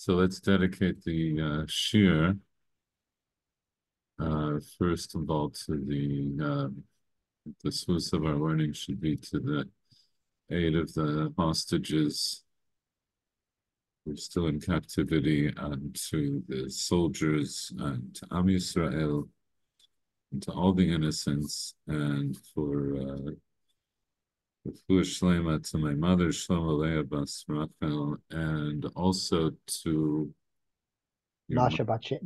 So let's dedicate the shir first of all to the source of our learning should be to the aid of the hostages who are still in captivity, and to the soldiers, and to Am Yisrael, and to all the innocents, and for Refuah Shlema to my mother Shlomo Leah Bas Rachel, and also to your Masha Batshena.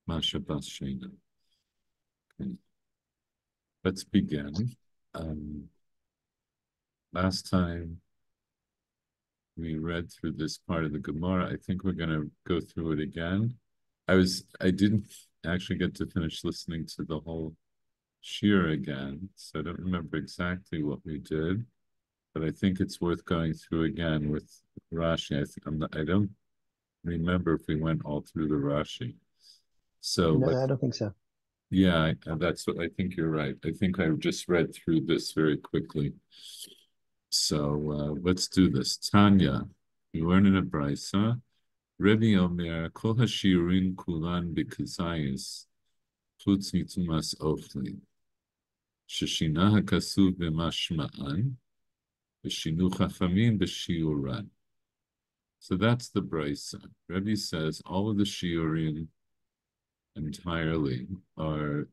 Masha Bas Shena. Okay. Let's begin. Um, Last time we read through this part of the Gemara. I think we're going to go through it again. I didn't actually get to finish listening to the whole shir again, so I don't remember exactly what we did, but I think it's worth going through again with Rashi. I don't remember if we went all through the Rashi. So No, let's, I don't think so. yeah, that's what I think you're right. I think I just read through this very quickly. So let's do this. Tanya, we learn in a brisa. Rebbe Omer, Kol Hashirin Kulan B'Kazayis, Chutz Nitumas Ochli, Sheshina HaKasuv B'Mashma'an, V'Shinu Chachamim B'Shiuran. So that's the brisa. Rebbe says all of the shiurim entirely are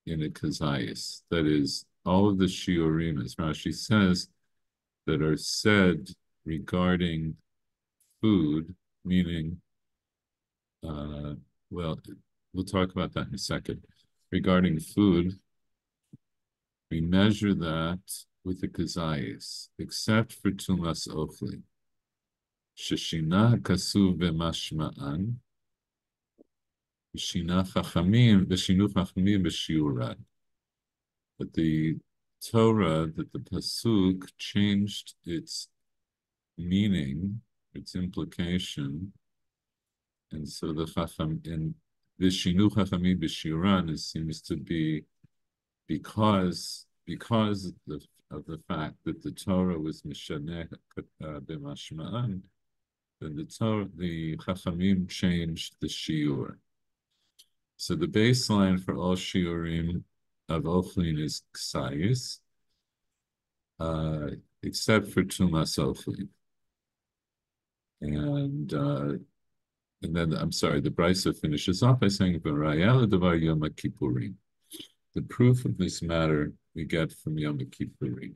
in a kazayis. That is, all of the shiurim, as Rashi says, that are said regarding food, meaning, well, we'll talk about that in a second. Regarding food, we measure that with the kazayis, except for tumas ochli. Sheshina kasuv b'mashma'an, v'shina chachamim, v'shinu chachamim b'shiuran. But the Torah, that the pasuk changed its meaning, its implication, and so the chacham in v'shinu chachamim b'shiuran seems to be because of the fact that the Torah was mishaneh b'mashma'an, then the chachamim changed the shiur. So the baseline for all shiurim of Ochlin is ksayis, except for tumas Ochlin. And then I'm sorry, the brisa finishes off by saying V'rayel Davar Yoma Kippurim. The proof of this matter we get from Yom Kippurim.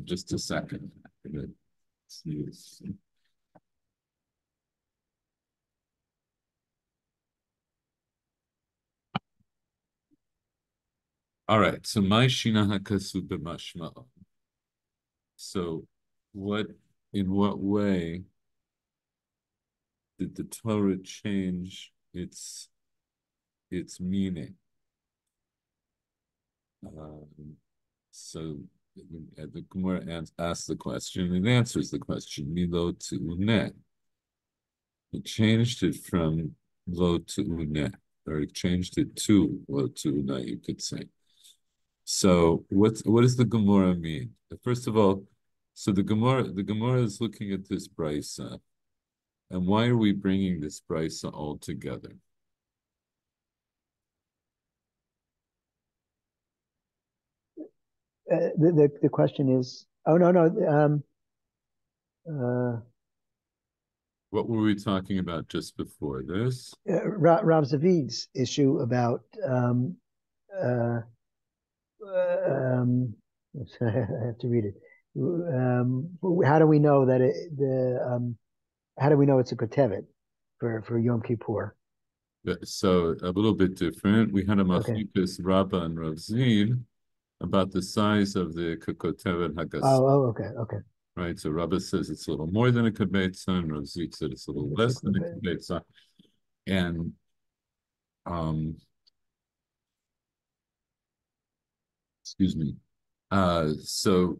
Just a second. I'm gonna see this. All right. So my shina hakasu b'mashma'ah. So in what way did the Torah change its meaning? So the Gemara asks the question and answers the question, Milo to Uneh. It changed it from lo to Uneh, or it changed it to lo to Uneh, you could say. So what does the Gemara mean? First of all, so the Gemara is looking at this brisa, and why are we bringing this brisa all together? The question is, oh no. What were we talking about just before this? Rav Zavid's issue about uh, I have to read it. How do we know that how do we know it's a kotevet for Yom Kippur? So a little bit different. We had a Okay. machlikas Rabbah and Rav Zin about the size of the Kotevet Hagas, Okay. right? So Rabbah says it's a little more than a kibetza, and Rav Zin said it's a little less than a kibetza. And excuse me. So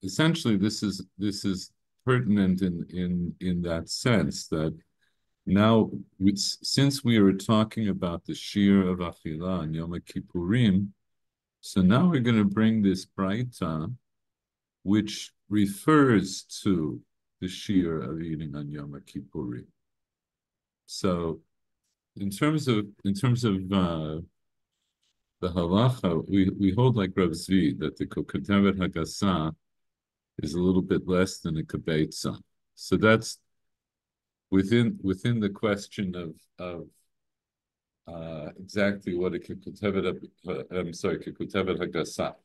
essentially, this is pertinent in that sense that now, since we are talking about the Shir of Achilah and Yom Kippurim, so now we're going to bring this Braita, which refers to the shiur of eating on Yom Kippurim. So in terms of the halacha, we hold like Rav Zvi that the kokatevet hagasa is a little bit less than a kibetza. So that's within the question of exactly what a kikotevet I'm sorry, kikotevet hagasa.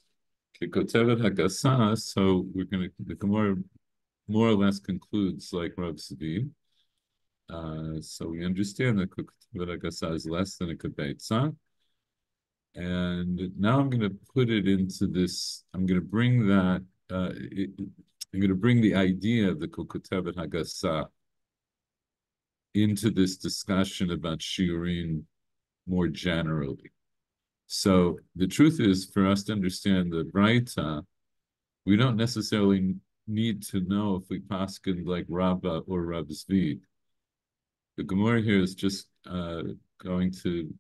Kikotevet hagasa, so the Gemara more or less concludes like Rav Zvi. So we understand that kikotevet hagasa is less than a kibetza. And now I'm going to put it into this, I'm going to bring that, I'm going to bring the idea of the kikotevet hagasa into this discussion about shiurin more generally. So the truth is, for us to understand the Braita, we don't necessarily need to know if we paskin like Rabba or Rav Zvi. The Gemara here is just going to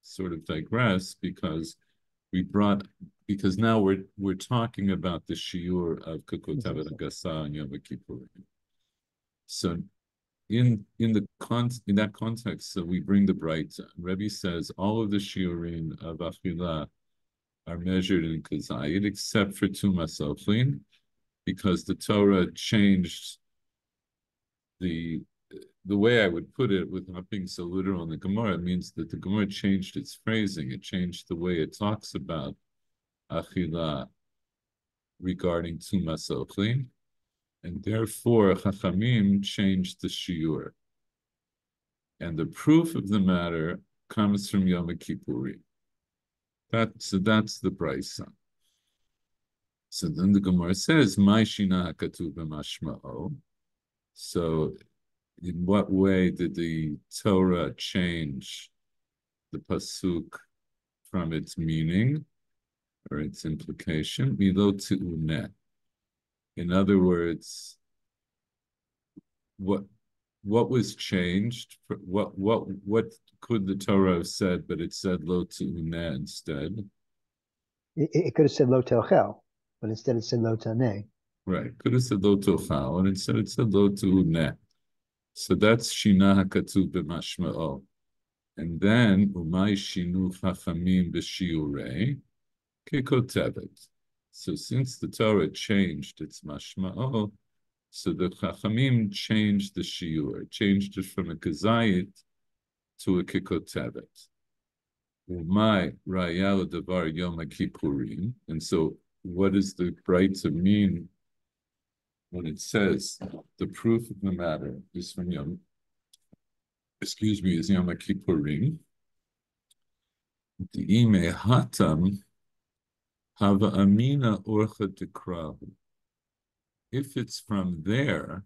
sort of digress because now we're talking about the shiur of Kikotevet Hagasa and Yom Kippur. So in that context, so we bring the Braita. Rebbe says all of the shiurim of Achilah are measured in Kazayit except for Tumas Ochlin, because the Torah changed the way I would put it without being so literal in the Gemara. It means that the Gemara changed its phrasing. It changed the way it talks about Achilah regarding Tumas Ochlin, and therefore Chachamim changed the shiur. And the proof of the matter comes from Yom Kippurim. So that's the Brisa. So then the Gemara says, "My shina hakatuv b'mashma'o." So, in what way did the Torah change the pasuk from its meaning or its implication? Milo te'uneh. In other words, what was changed? What could the Torah have said, but it said lo te'uneh instead? It could have said lo telchel, but instead it said lo taneh. Right. Could have said lo tochal, and instead it said lo te'uneh. So that's shina hakatuv b'mashma'o. And then umay shinu chachamim b'shiurei kikotevet. So since the Torah changed its mashma'o, so the chachamim changed the shiur, changed it from a kazayit to a kikotevet. Umay raya l'davar Yom Kippurim. And so what does the Braita mean when it says the proof of the matter is from Yom Kippurim? The ime hatam hava amina orcha dekrahu. If it's from there,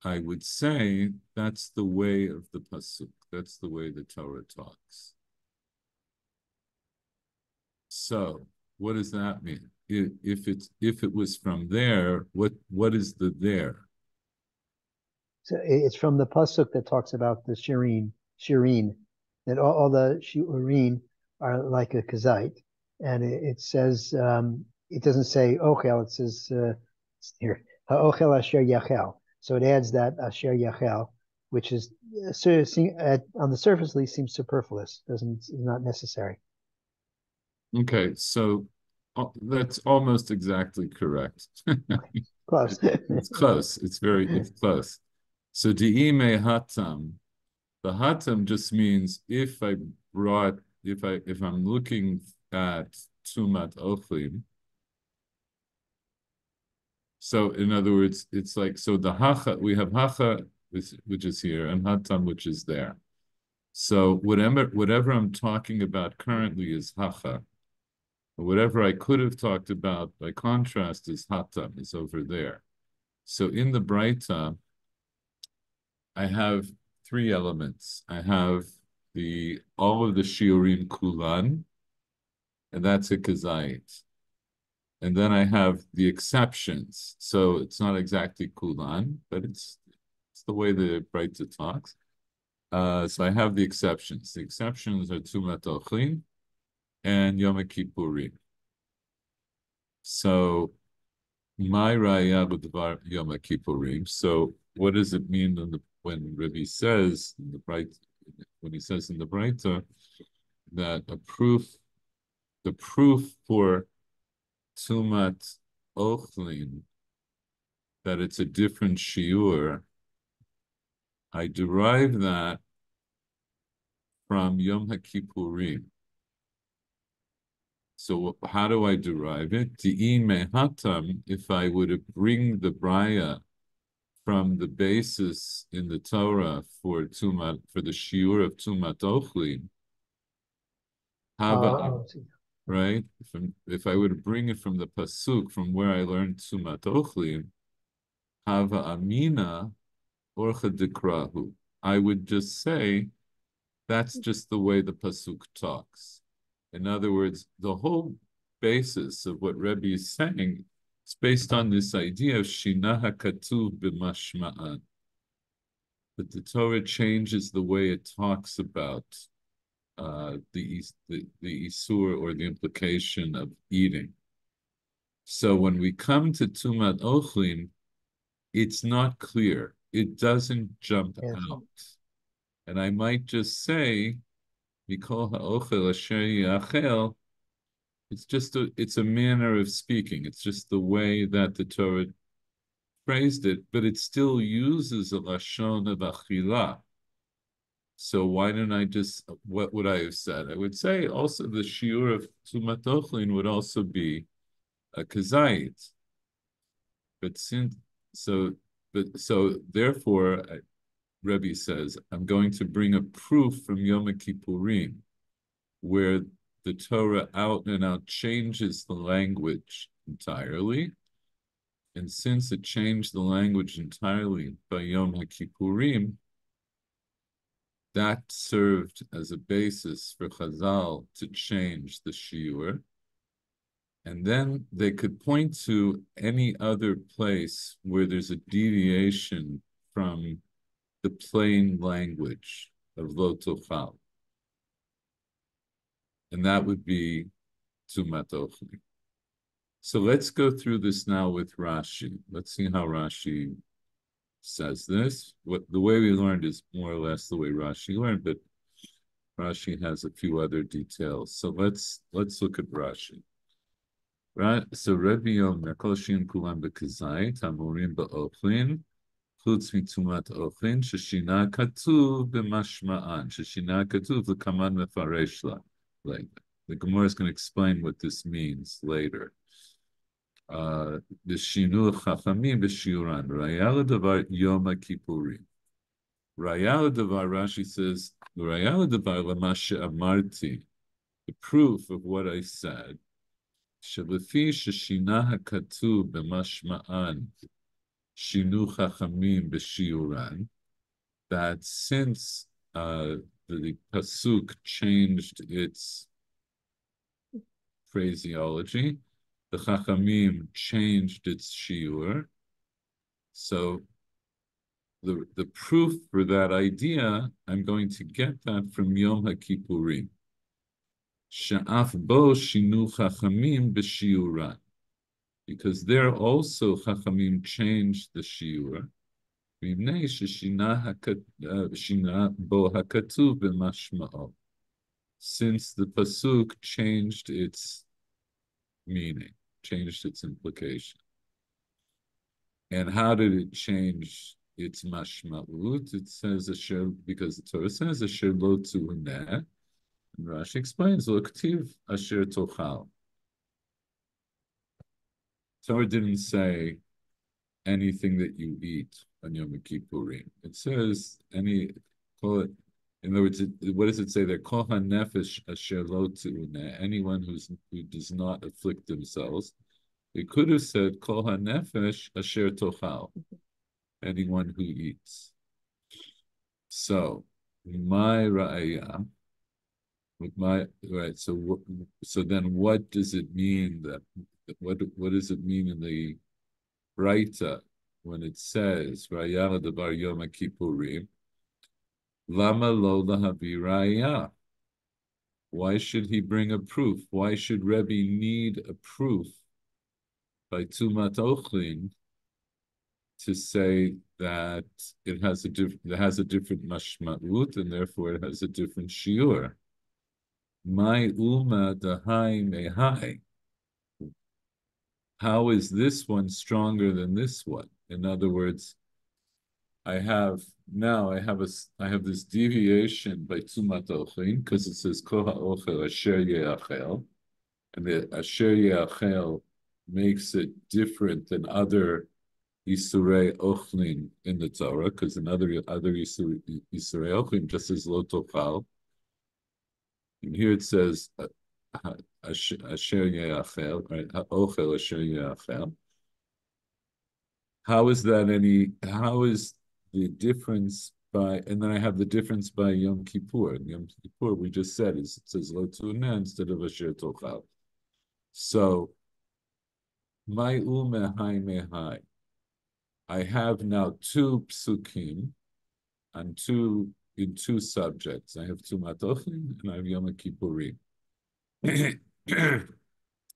I would say that's the way of the pasuk. That's the way the Torah talks. So, what does that mean? If it was from there, what is the there? So it's from the pasuk that talks about the shireen, that all the shiurim are like a kazite, and it says it doesn't say ochel, it says here ha'ochel asher yachel. So it adds that asher yachel, which is on the surface at least seems superfluous, is not necessary. Okay, so that's almost exactly correct. Close. It's close. It's close. So di'ime hatam, the hatam just means if I'm looking at tumat ochlim. So in other words, it's like, so the hacha, we have hacha, which is here, and hatam, which is there. So whatever I'm talking about currently is hacha. Whatever I could have talked about by contrast is hatam, is over there. So in the Braita, I have three elements. I have all of the shiurim kulan, and that's a kazait. And then I have the exceptions. So it's not exactly kulan, but it's the way the Braita talks. So I have the exceptions. The exceptions are Tumat Ochlin and Yom Kippurim. So My raya b'dvar Yom Kippurim. So what does it mean when Rabbi says in the bright when he says in the Braita that the proof for Tumat Ochlin, that it's a different shiur, I derive that from Yom HaKippurim. So how do I derive it? Di'in mehatam, if I were to bring the braya from the basis in the Torah for Tumat, for the shiur of Tumat Ochlin, Hava, See. right? If I were to bring it from the pasuk from where I learned Tumat Ochlin, Hava Amina Orcha Dikrahu, I would just say that's just the way the pasuk talks. In other words, the whole basis of what Rebbe is saying is based on this idea of Shina HaKatuv b'mashma'an, that the Torah changes the way it talks about the isur, or the implication of eating. So when we come to Tumat Ochlin, it's not clear. It doesn't jump Yes. out. And I might just say, Mikol ha'ochel asher yachel, it's a manner of speaking. It's just the way that the Torah phrased it, but it still uses a lashon of achila. So why don't I just, what would I have said? I would say also the shiur of Tumat Ochlin would also be a kazait. But since, so, so therefore, Rebbe says, I'm going to bring a proof from Yom Kippurim, where the Torah out and out changes the language entirely. And since it changed the language entirely by Yom Kippurim, that served as a basis for Chazal to change the shiur. And then they could point to any other place where there's a deviation from the plain language of Lo Tochal. And that would be Tumat Ochli. So let's go through this now with Rashi. Let's see how Rashi says this. The way we learned is more or less the way Rashi learned, but Rashi has a few other details. So let's look at Rashi. Right. So Rebbe Yomer Kol Shim Kulam Bekazait Hamurim Be'Ochlin Chutz Mitumat Ochlin Sheshina Katuv B'Mashma'an Sheshina Katuv L'Kaman Mefaresh La. Like the Gemara is going to explain what this means later. The Shinu Chachamim B'Shiuran Raya L'Davar Yom Kippurim. Raya L'Davar, Rashi says, Raya L'Davar L'Mashe Amarti, the proof of what I said. שלפי ששינה הכתוב במשמען שינו חכמים בשיעורן, that since the pasuk changed its phraseology, the chachamim changed its shiur. So the proof for that idea, I'm going to get that from Yom HaKippurim. She'af bo shinu chachamim b'shiuran, because there also chachamim changed the shiur. Mipnei sheshina shina bo hakatuv b'mashma'o, since the pasuk changed its meaning, changed its implication. And how did it change its mashma'ut? It says asher, because the Torah says asher lo tu'uneh. And Rashi explains, lo k'tiv asher tochal. Torah didn't say anything that you eat on Yom Kippurim. It says call it, in other words, what does it say there? Kol hanefesh asher lo tu'uneh, anyone who does not afflict themselves. It could have said Kol hanefesh asher tochal, anyone who eats. So, my ra'aya, with my right. So then, what does it mean that? What does it mean in the Braita when it says Raya Davar Yom Kippurim? Lama lo lahavi raya. Why should he bring a proof? Why should Rebbe need a proof by Tumat Ochlin to say that it has a different mashma'ut, and therefore it has a different shiur. My uma dahai mehai. How is this one stronger than this one? In other words, I have this deviation by Tumat Ochlin because it says Koha Ochel Asher Yeachel, and the Asher Yeachel makes it different than other Isurei Ochlin in the Torah, because in other Isurei Ochlin just says Lo Tochal, and here it says Asher Yeachel, right? Ochel Asher Yeachel. How is the difference by, and then I have the difference by Yom Kippur. And Yom Kippur, we just said, it says Lo Tuna instead of Asher Tochal. So, my umehai mehai. I have now two psukim and in two subjects. I have two matochin and I have Yom Kippurim. And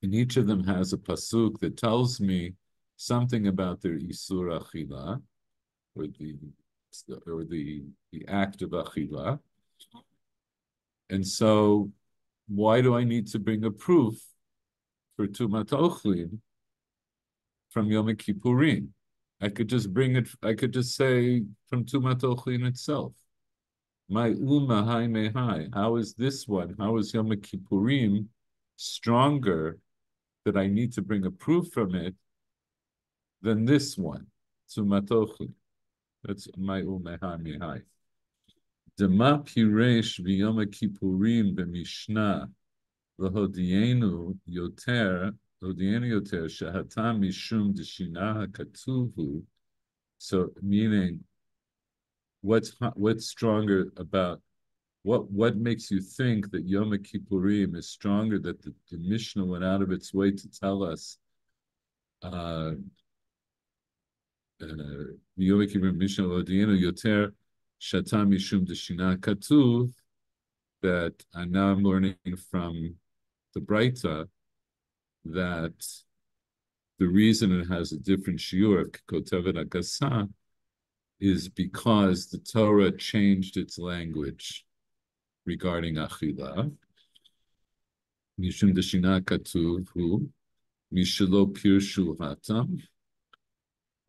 each of them has a pasuk that tells me something about their isur achila, or the act of achila. And so, why do I need to bring a proof for Tumat Ochlin from Yom Kippurim? I could just bring it. I could just say from Tumat Ochlin itself. My uma hai mehai. How is this one? How is Yom Kippurim stronger that I need to bring a proof from it than this one? Tumat Ochlin. That's my uma hai mehai. Dema piresh v'Yom Kippurim b'Mishnah v'hodienu yoter shahatam mishum d'shina hakatuvu. So meaning, what's stronger about what makes you think that Yom Kippurim is stronger, that the Mishnah went out of its way to tell us Yom Kippurim Mishnah Lodienu Yoter Shatam Mishum Deshina Katuv, that and now I'm learning from the Breita that the reason it has a different shiur of Kotevet Agasa is because the Torah changed its language regarding Achila. Mishum Deshina Katuv Hu Mishelo Pirshu Hatam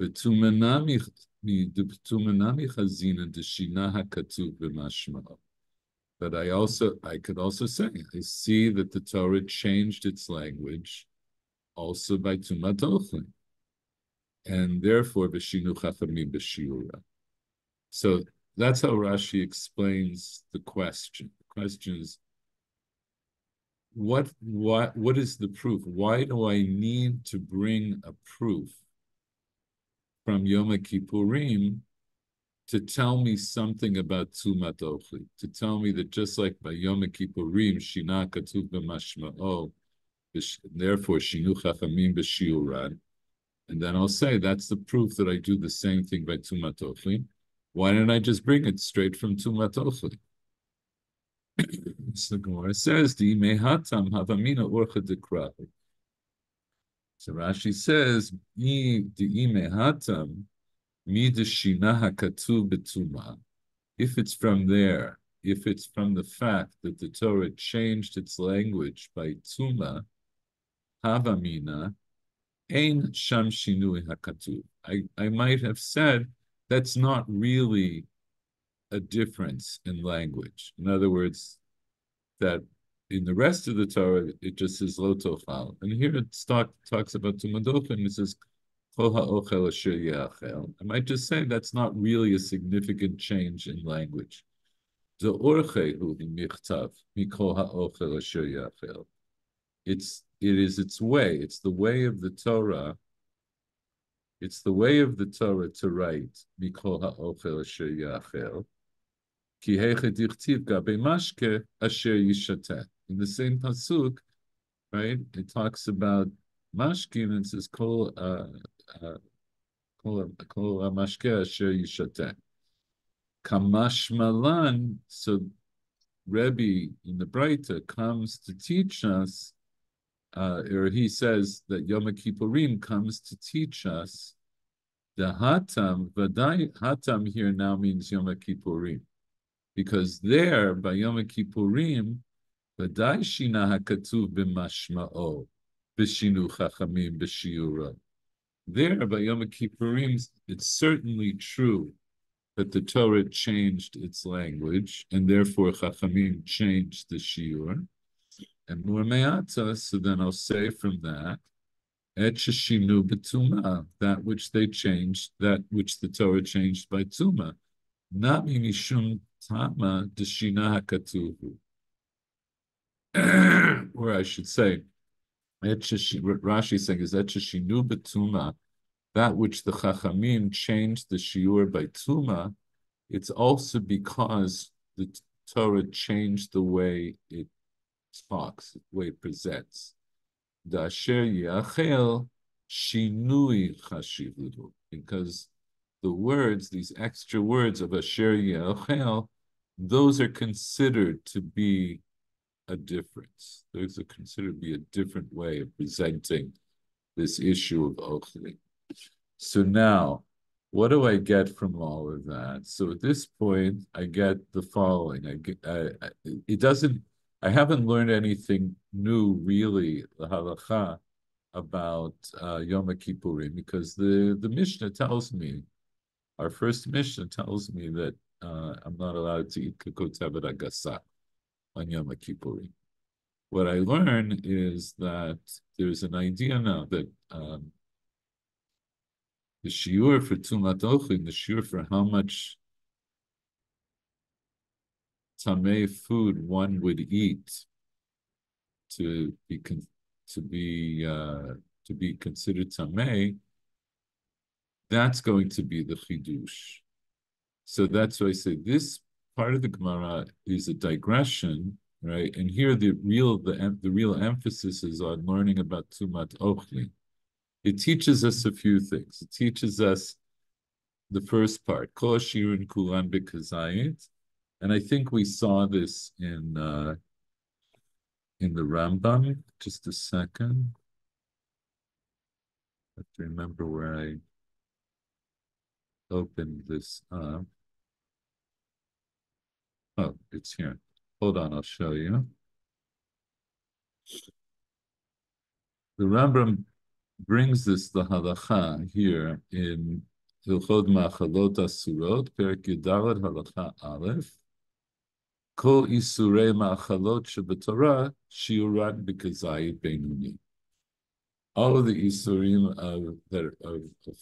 V'tumenami Chazina Deshina HaKatuv B'Mashma. But I could also say, I see that the Torah changed its language also by Tumat Ochlin, and therefore B'Shinu Chachamim B'Shiura. So that's how Rashi explains the question. The question is, what is the proof? Why do I need to bring a proof from Yom Kippurim to tell me something about Tumat Ochlin? To tell me that just like by Yom Kippurim, Shina Katuv B'Mashma'o, therefore Shinu Chachamim B'Shiuran, and then I'll say that's the proof that I do the same thing by Tumat Ochlin. Why don't I just bring it straight from Tumat Ochlin? So the Gemara says, "Di mehatam havamina orcha dekravi." So Rashi says, "Di mehatam mi deshina hakatuv betuma." If it's from there, if it's from the fact that the Torah changed its language by tuma, havamina, ein sham shinui hakatuv. I might have said that's not really a difference in language. In other words, that in the rest of the Torah, it just says lo tochal. And here it talks about tumadochin, and it says kol ha'ochel asher ye'achel. I might just say that's not really a significant change in language. The orchehu michtav mikol ha'ochel asher ye'achel. It is its way. It's the way of the Torah. It's the way of the Torah to write mikol ha'ochel asher ye'achel. In the same pasuk, right? It talks about mashkin and it says kol mashke asher yishateh. Kamash malan. So Rebbe in the Breita comes to teach us or he says that Yom Kippurim comes to teach us the Hatam. Vadai Hatam here now means Yom Kippurim, because there by Yom Kippurim, Vadai Shina Hakatuv b'Mashma'o, b'Shinu Chachamim b'Shiura. There by Yom Kippurim, it's certainly true that the Torah changed its language, and therefore Chachamim changed the Shiur. And more me'ata, so then I'll say from that, Et sheshinu b'tuma, that which they changed, that which the Torah changed by tuma, not mishum tama deshina hakatuhu. Or I should say, what Rashi is saying is Et sheshinu b'tuma, that which the Chachamim changed the shiur by tuma, it's also because the Torah changed the way it talks, the way it presents. Dasher yachel shinui chashivuhu, because the words, these extra words of asher yachel, those are considered to be a difference. Those are considered to be a different way of presenting this issue of ochli. So now, what do I get from all of that? So at this point, I get the following. It doesn't. I haven't learned anything new, really, the halacha about Yom Kippurim, because the Mishnah tells me, our first Mishnah tells me that I'm not allowed to eat kikot agasa on Yom Kippurim. What I learn is that there's an idea now that the shiur for tumat ochlin, the shiur for how much tamei food one would eat to be considered tamei, that's going to be the chidush. So that's why I say this part of the Gemara is a digression, right? And here the real emphasis is on learning about tumat ochlin. It teaches us a few things. It teaches us the first part, kol shirun kulan b'kazayit, and I think we saw this in the Rambam. Just a second. I have to remember where I opened this up. Oh, it's here. Hold on, I'll show you. The Rambam brings this the halacha here in Hilchot Ma'achalot Asurot, Perek Yudalad Halacha Aleph. Kol isurei ma'achalot shebetorah shiurat b'kazayit beinuni. All of the isurim of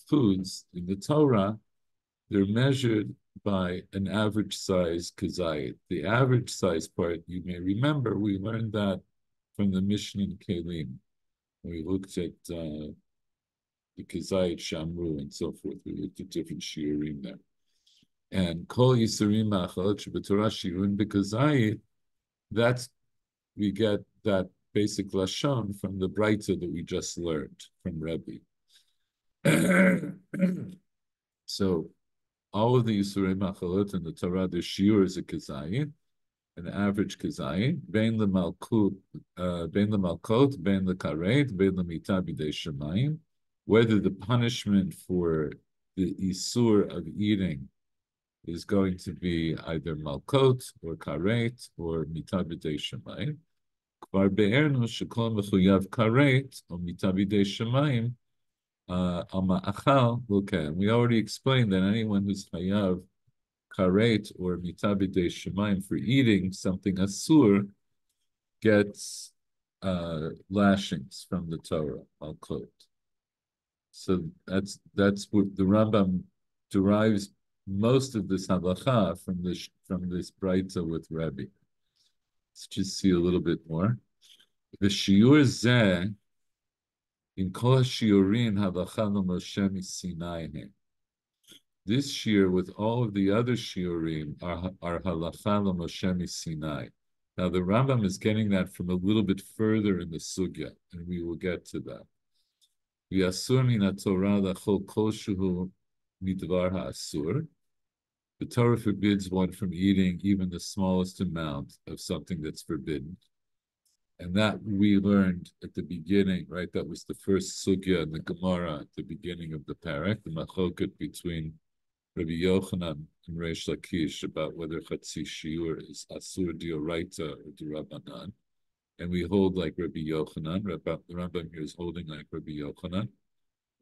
foods in the Torah, they're measured by an average size kazayit. The average size part, you may remember, we learned that from the Mishnah in Kelim. We looked at the kazayit shamru and so forth. We looked at different shiurim there. And kol yisurim ma'achalot shebetorah shiurin b'kazayit, that's, we get that basic lashon from the Breita that we just learned from Rebbe. So all of the Yisurim Machalot in the Torah, the shiur is a kazayit, an average kazayit, bein lemalkot, bein lekaret, bein lemita b'dei shemayim, whether the punishment for the isur of eating is going to be either malkot or karet or mita b'dei shemayim. Kvar be'ernu shekol mechuyav karet or mita b'dei shemayim al ma'achal. Okay, we already explained that anyone who's chayav karet or mita b'dei shemayim for eating something asur gets lashings from the Torah, malkot. So that's what the Rambam derives most of this halacha from this Breita with Rebbe. Let's just see a little bit more. The shiur zeh in kol shiurin halacha Moshe miSinai. This shiur with all of the other shiurim are halacha Moshe miSinai. Now the Rambam is getting that from a little bit further in the sugya, and we will get to that. V'asur min haTorah lachol kol shehu midvar ha'asur. The Torah forbids one from eating even the smallest amount of something that's forbidden. And that we learned at the beginning, right? That was the first sugya in the Gemara at the beginning of the parak, the machoket between Rabbi Yochanan and Reish Lakish about whether Chatzi Shiur is Asur Dioraita or Dirabanan. And we hold like Rabbi Yochanan. The Rambam here is holding like Rabbi Yochanan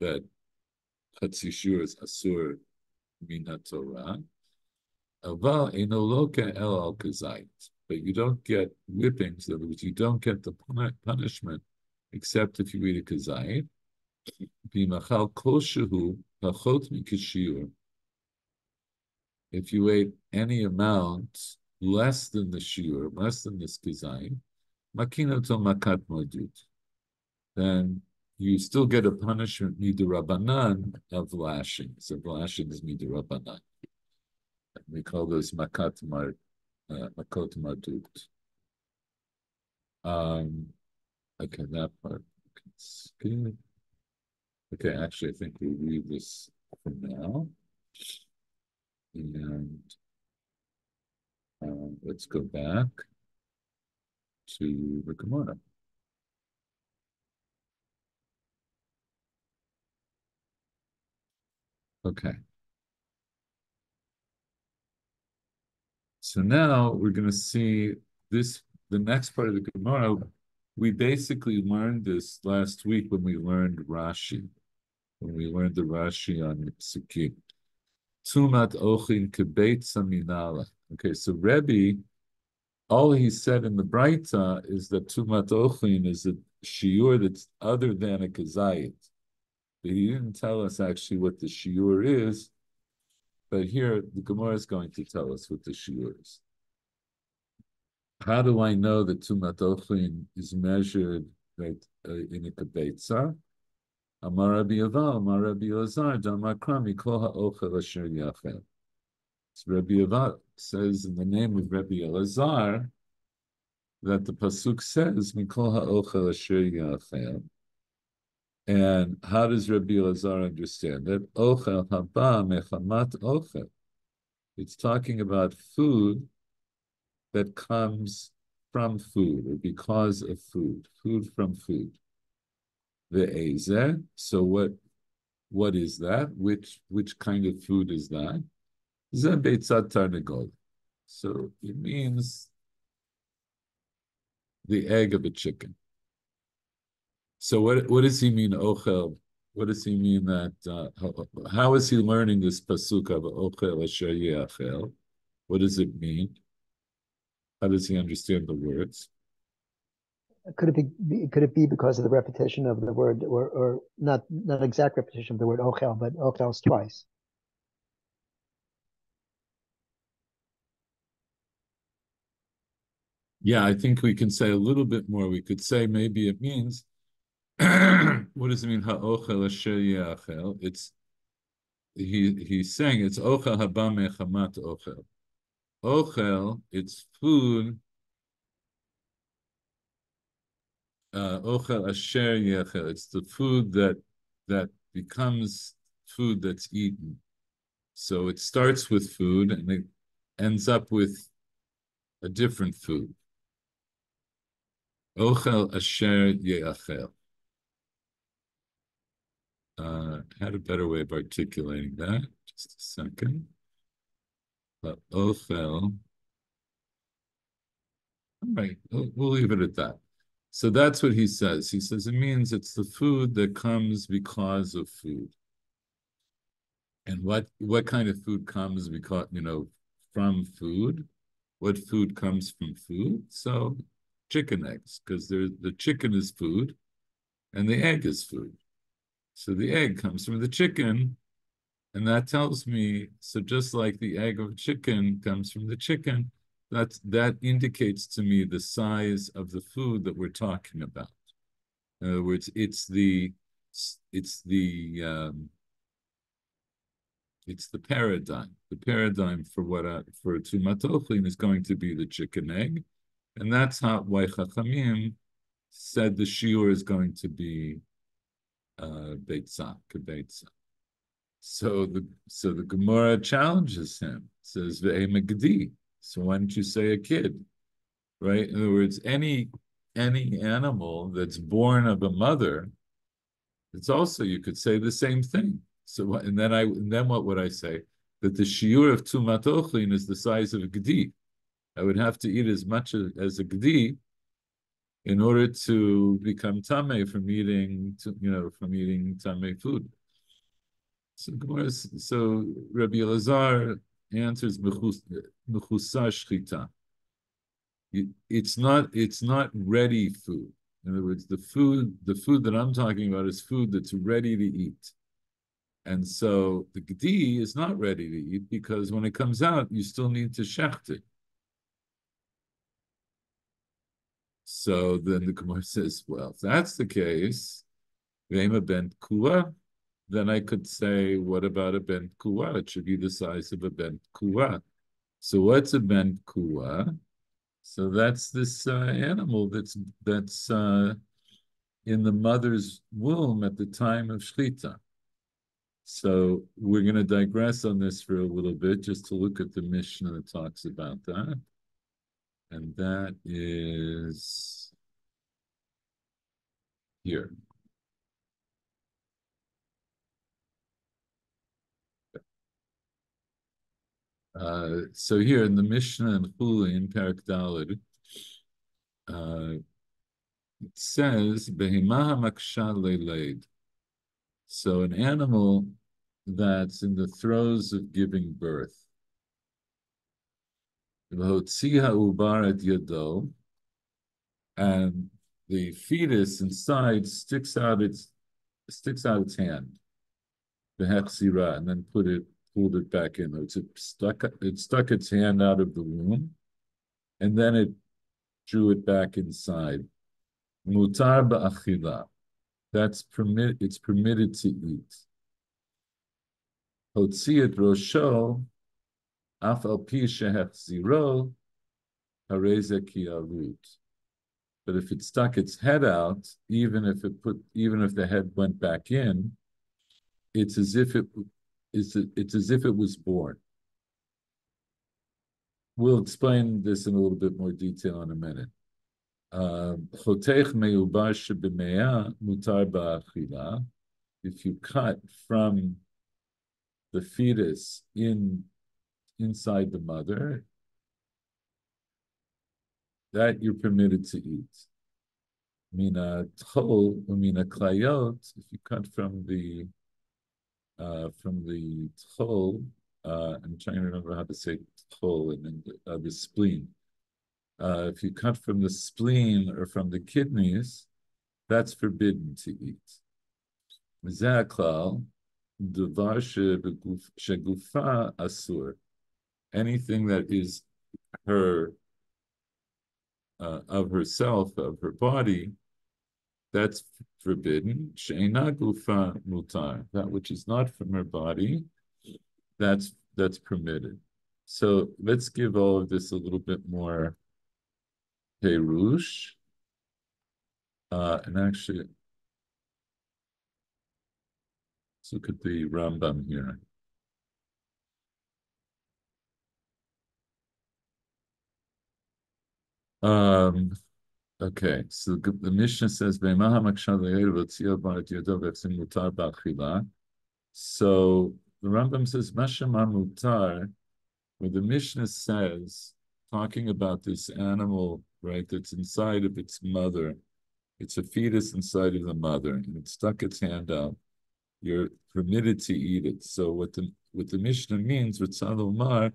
that Chatzi Shiur is Asur Mina Torah. Aval Enoloka El Al Kazait. But you don't get whippings, in other words, you don't get the punishment except if you eat a kazait. B'machal kol shehu pachot mikashiur. If you ate any amount less than the shiur, less than this kazait, makinoto makat modut, then you still get a punishment midirabanan of lashings. Of lashings midirabanan. We call those makot mardut. Okay, that part. Okay, okay, actually, I think we'll leave this for now. And let's go back to the Gemara. Okay. So now we're going to see this, the next part of the Gemara. We basically learned this last week when we learned Rashi, when we learned the Rashi on Psukim. Tumat ochin kebeit saminala. Okay, so Rebbe, all he said in the Braita is that Tumat ochin is a shiur that's other than a kazayit. But he didn't tell us actually what the shiur is. But here the Gemara is going to tell us what the shiur is. How do I know that Tumat ochin is measured right, in a kebetza? Amar Rabbi Aval, Amar Rabbi Elazar, Damar Krami, Kol ha'ochel asher yachel. So Rabbi Aval says in the name of Rabbi Elazar that the pasuk says Mikol ha'ochel asher yachel. And how does Rabbi Elazar understand that? Ochel haba mechamat ochel. It's talking about food that comes from food or because of food, food from food. The Eze. So what is that? Which kind of food is that? Ze beitzat tarnegol. So it means the egg of a chicken. So what does he mean, ochel? What does he mean that? How is he learning this pasuk of ochel asher yeachel? What does it mean? How does he understand the words? Could it be because of the repetition of the word, or not exact repetition of the word ochel, but ochel's twice? Yeah, I think we can say a little bit more. We could say maybe it means what does it mean? Ha'ochel asher yeachel. It's he's saying it's ochel haba mechamat ochel. Ochel, it's food. Ochel asher yechel. It's the food that becomes food that's eaten. So it starts with food and it ends up with a different food. Ochel asher yechel. Had a better way of articulating that. Just a second. Ochel. All right, we'll leave it at that. So that's what he says. He says it means it's the food that comes because of food. And what kind of food comes because, from food? What food comes from food? So chicken eggs, because the chicken is food and the egg is food. So the egg comes from the chicken, and that tells me, so just like the egg of chicken comes from the chicken, that indicates to me the size of the food that we're talking about. In other words, it's the paradigm. The paradigm for for Tumat Ochlin is going to be the chicken egg, and that's why Chachamim said the shiur is going to be beitzah, kebeitzah. So the Gemara challenges him, says ve'emagdi. So why don't you say a kid, right? In other words, any any animal that's born of a mother, it's also, you could say the same thing. So, and then what would I say? That the shiur of tumat ochlin is the size of a gedi. I would have to eat as much as a gedi in order to become tame from eating, from eating tame food. So Rabbi Elazar answers mechusa shchita. It's not ready food. In other words, the food that I'm talking about is food that's ready to eat. And so the gedi is not ready to eat because when it comes out, you still need to shecht it. So then the Gemara says, well, if that's the case, Vema ben kua, then I could say, what about a ben kua? It should be the size of a ben kua. So what's a ben kua? So that's this animal that's in the mother's womb at the time of shchita. So we're going to digress on this for a little bit, just to look at the Mishnah that talks about that, and that is here. So here in the Mishnah and Chuli in Parak Daled, it says Behimaha maksha leiled. So an animal that's in the throes of giving birth. V'hotziha ubar et yado, and the fetus inside sticks out its hand, the hechzira, and then pulled it back in. It stuck its hand out of the womb, and then it drew it back inside. Mutar ba'achila. It's permitted to eat. Hotziat rosho, af al pi shehechziro, hareze ki arut. But if it stuck its head out, even if the head went back in, it's as if it was born. We'll explain this in a little bit more detail in a minute. If you cut from the fetus inside the mother, that you're permitted to eat. Mina tchol, mina klayot, if you cut from the tchol, I'm trying to remember how to say tchol, and the spleen. If you cut from the spleen or from the kidneys, that's forbidden to eat. Zaklal, devar shegufa asur. Anything that is her of herself, of her body, that's forbidden. She'ena gufa mutar. That which is not from her body, that's permitted. So let's give all of this a little bit more perush. And actually, let's look at the Rambam here. Okay, so the Mishnah says, so the Rambam says, Mashama mutar, where the Mishnah says, talking about this animal, right, that's inside of its mother, it's a fetus inside of the mother, and it stuck its hand out, you're permitted to eat it. So what the Mishnah means, Ritzal Omar,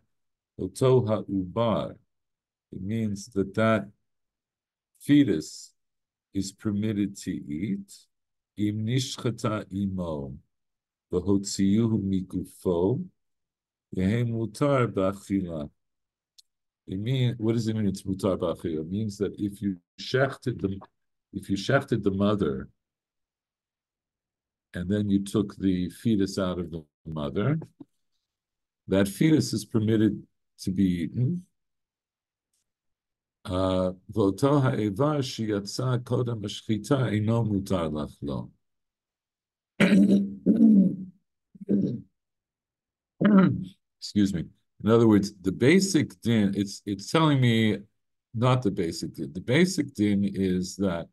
Oto ha'ubar, it means that fetus is permitted to eat. Im nishchata imo, v'hotziyuhu mikufo, yehem mutar b'achila. What does it mean? It's mutar b'achila. It means that if you shechted the mother, and then you took the fetus out of the mother, that fetus is permitted to be eaten. V'oto ha'evar sheyatsa kodem hashchita eino mutar lachlo. Excuse me. In other words, the basic din, it's telling me not the basic din. The basic din is that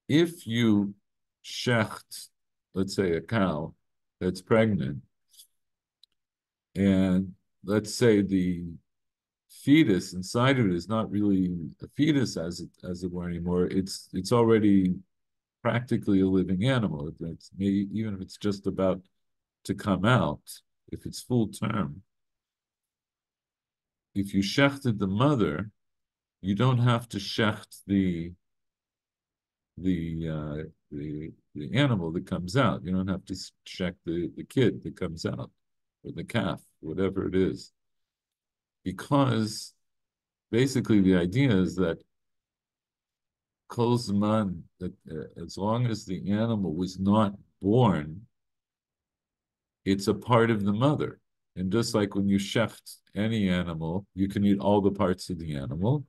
if you shecht, let's say a cow that's pregnant, and let's say the fetus inside of it is not really a fetus as it were anymore. It's already practically a living animal. It's maybe, even if it's just about to come out, if it's full term. If you shechted the mother, you don't have to shecht the animal that comes out. You don't have to check the kid that comes out or the calf, whatever it is, because basically the idea is that kol zman, that as long as the animal was not born, it's a part of the mother. And just like when you shecht any animal, you can eat all the parts of the animal.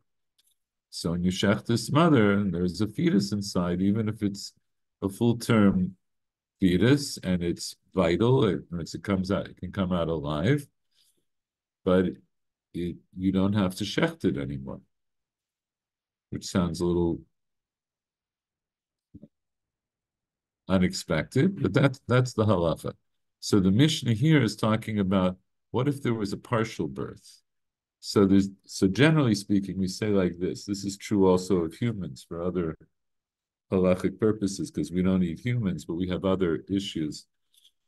So when you shecht this mother, and there's a fetus inside, even if it's a full-term fetus and it's vital, once it comes out, it can come out alive, but you don't have to shecht it anymore, which sounds a little unexpected, but that's the halacha. So the Mishnah here is talking about what if there was a partial birth? So generally speaking, we say like this. This is true also of humans for other halachic purposes, because we don't eat humans, but we have other issues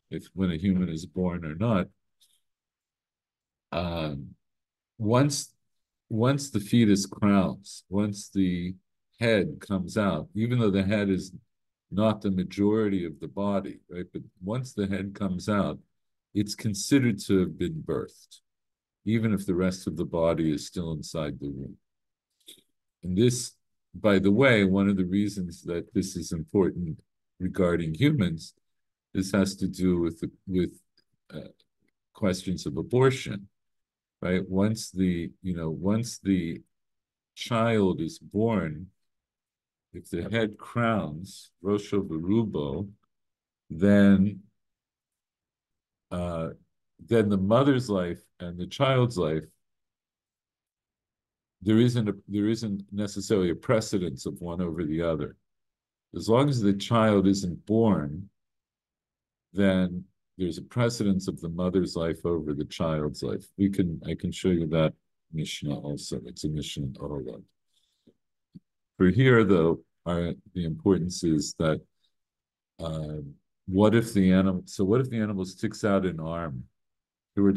if when a human is born or not. Um, once once the fetus crowns, once the head comes out, even though the head is not the majority of the body, right? But once the head comes out, it's considered to have been birthed, even if the rest of the body is still inside the womb. And this, by the way, one of the reasons that this is important regarding humans, this has to do with questions of abortion, right? Once the child is born, if the head crowns Rosho Berubo, then uh, then the mother's life and the child's life, there isn't necessarily a precedence of one over the other. As long as the child isn't born, then there's a precedence of the mother's life over the child's life. I can show you that Mishnah also. It's a Mishnah in Orla. For here, though, the importance is that uh, what if the animal sticks out an arm? We're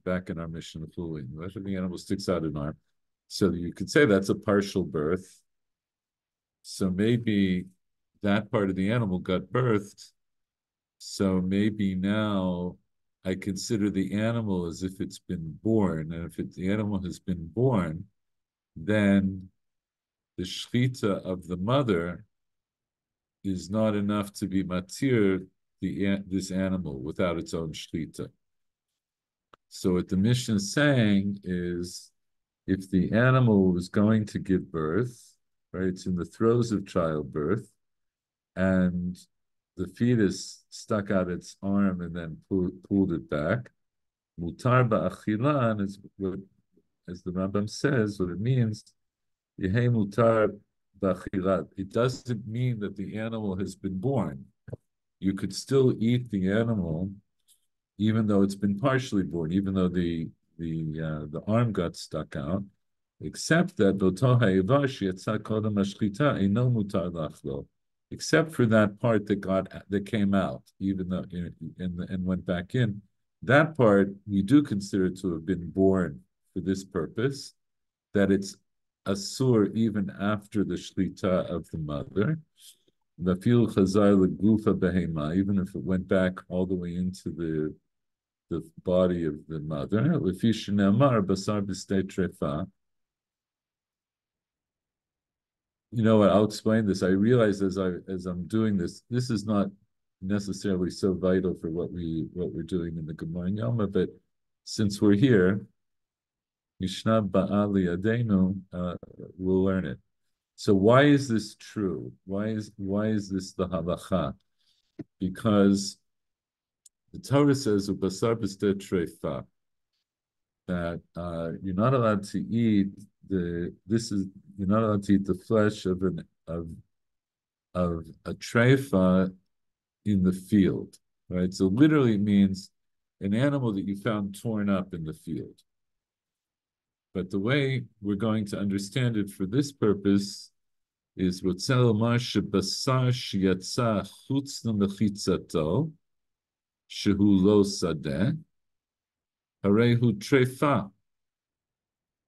back in our Mishnah fully. What if the animal sticks out an arm? So you could say that's a partial birth. So maybe that part of the animal got birthed. So maybe now I consider the animal as if it's been born. And if the animal has been born, then the shchita of the mother is not enough to be matir this animal without its own shchita. So what the Mishnah is saying is, if the animal was going to give birth, right, it's in the throes of childbirth, and the fetus stuck out its arm and then pulled it back, mutar ba'achilan is what, as the Rambam says, what it means, yehe mutar ba'achilat. It doesn't mean that the animal has been born. You could still eat the animal even though it's been partially born, even though the arm got stuck out, except that except for that part that came out, even though and went back in, that part we do consider to have been born for this purpose, that it's asur even after the shlita of the mother. The fil chazar legufa behema, even if it went back all the way into the body of the mother. You know what? I'll explain this. I realize as I'm doing this, this is not necessarily so vital for what we're doing in the Gemara in Yoma, but since we're here, Mishnah Ba'ali Adenu, we'll learn it. So why is this true? Why is this the halacha? Because the Torah says ubasar b'steh treifa, that you're not allowed to eat this is you're not allowed to eat the flesh of a treifa in the field, right? So literally it means an animal that you found torn up in the field. But the way we're going to understand it for this purpose is רוצה לומר שבשר שיצא חוץ למחיצתו, שהוא לא שדה, הרי הוא טרפה.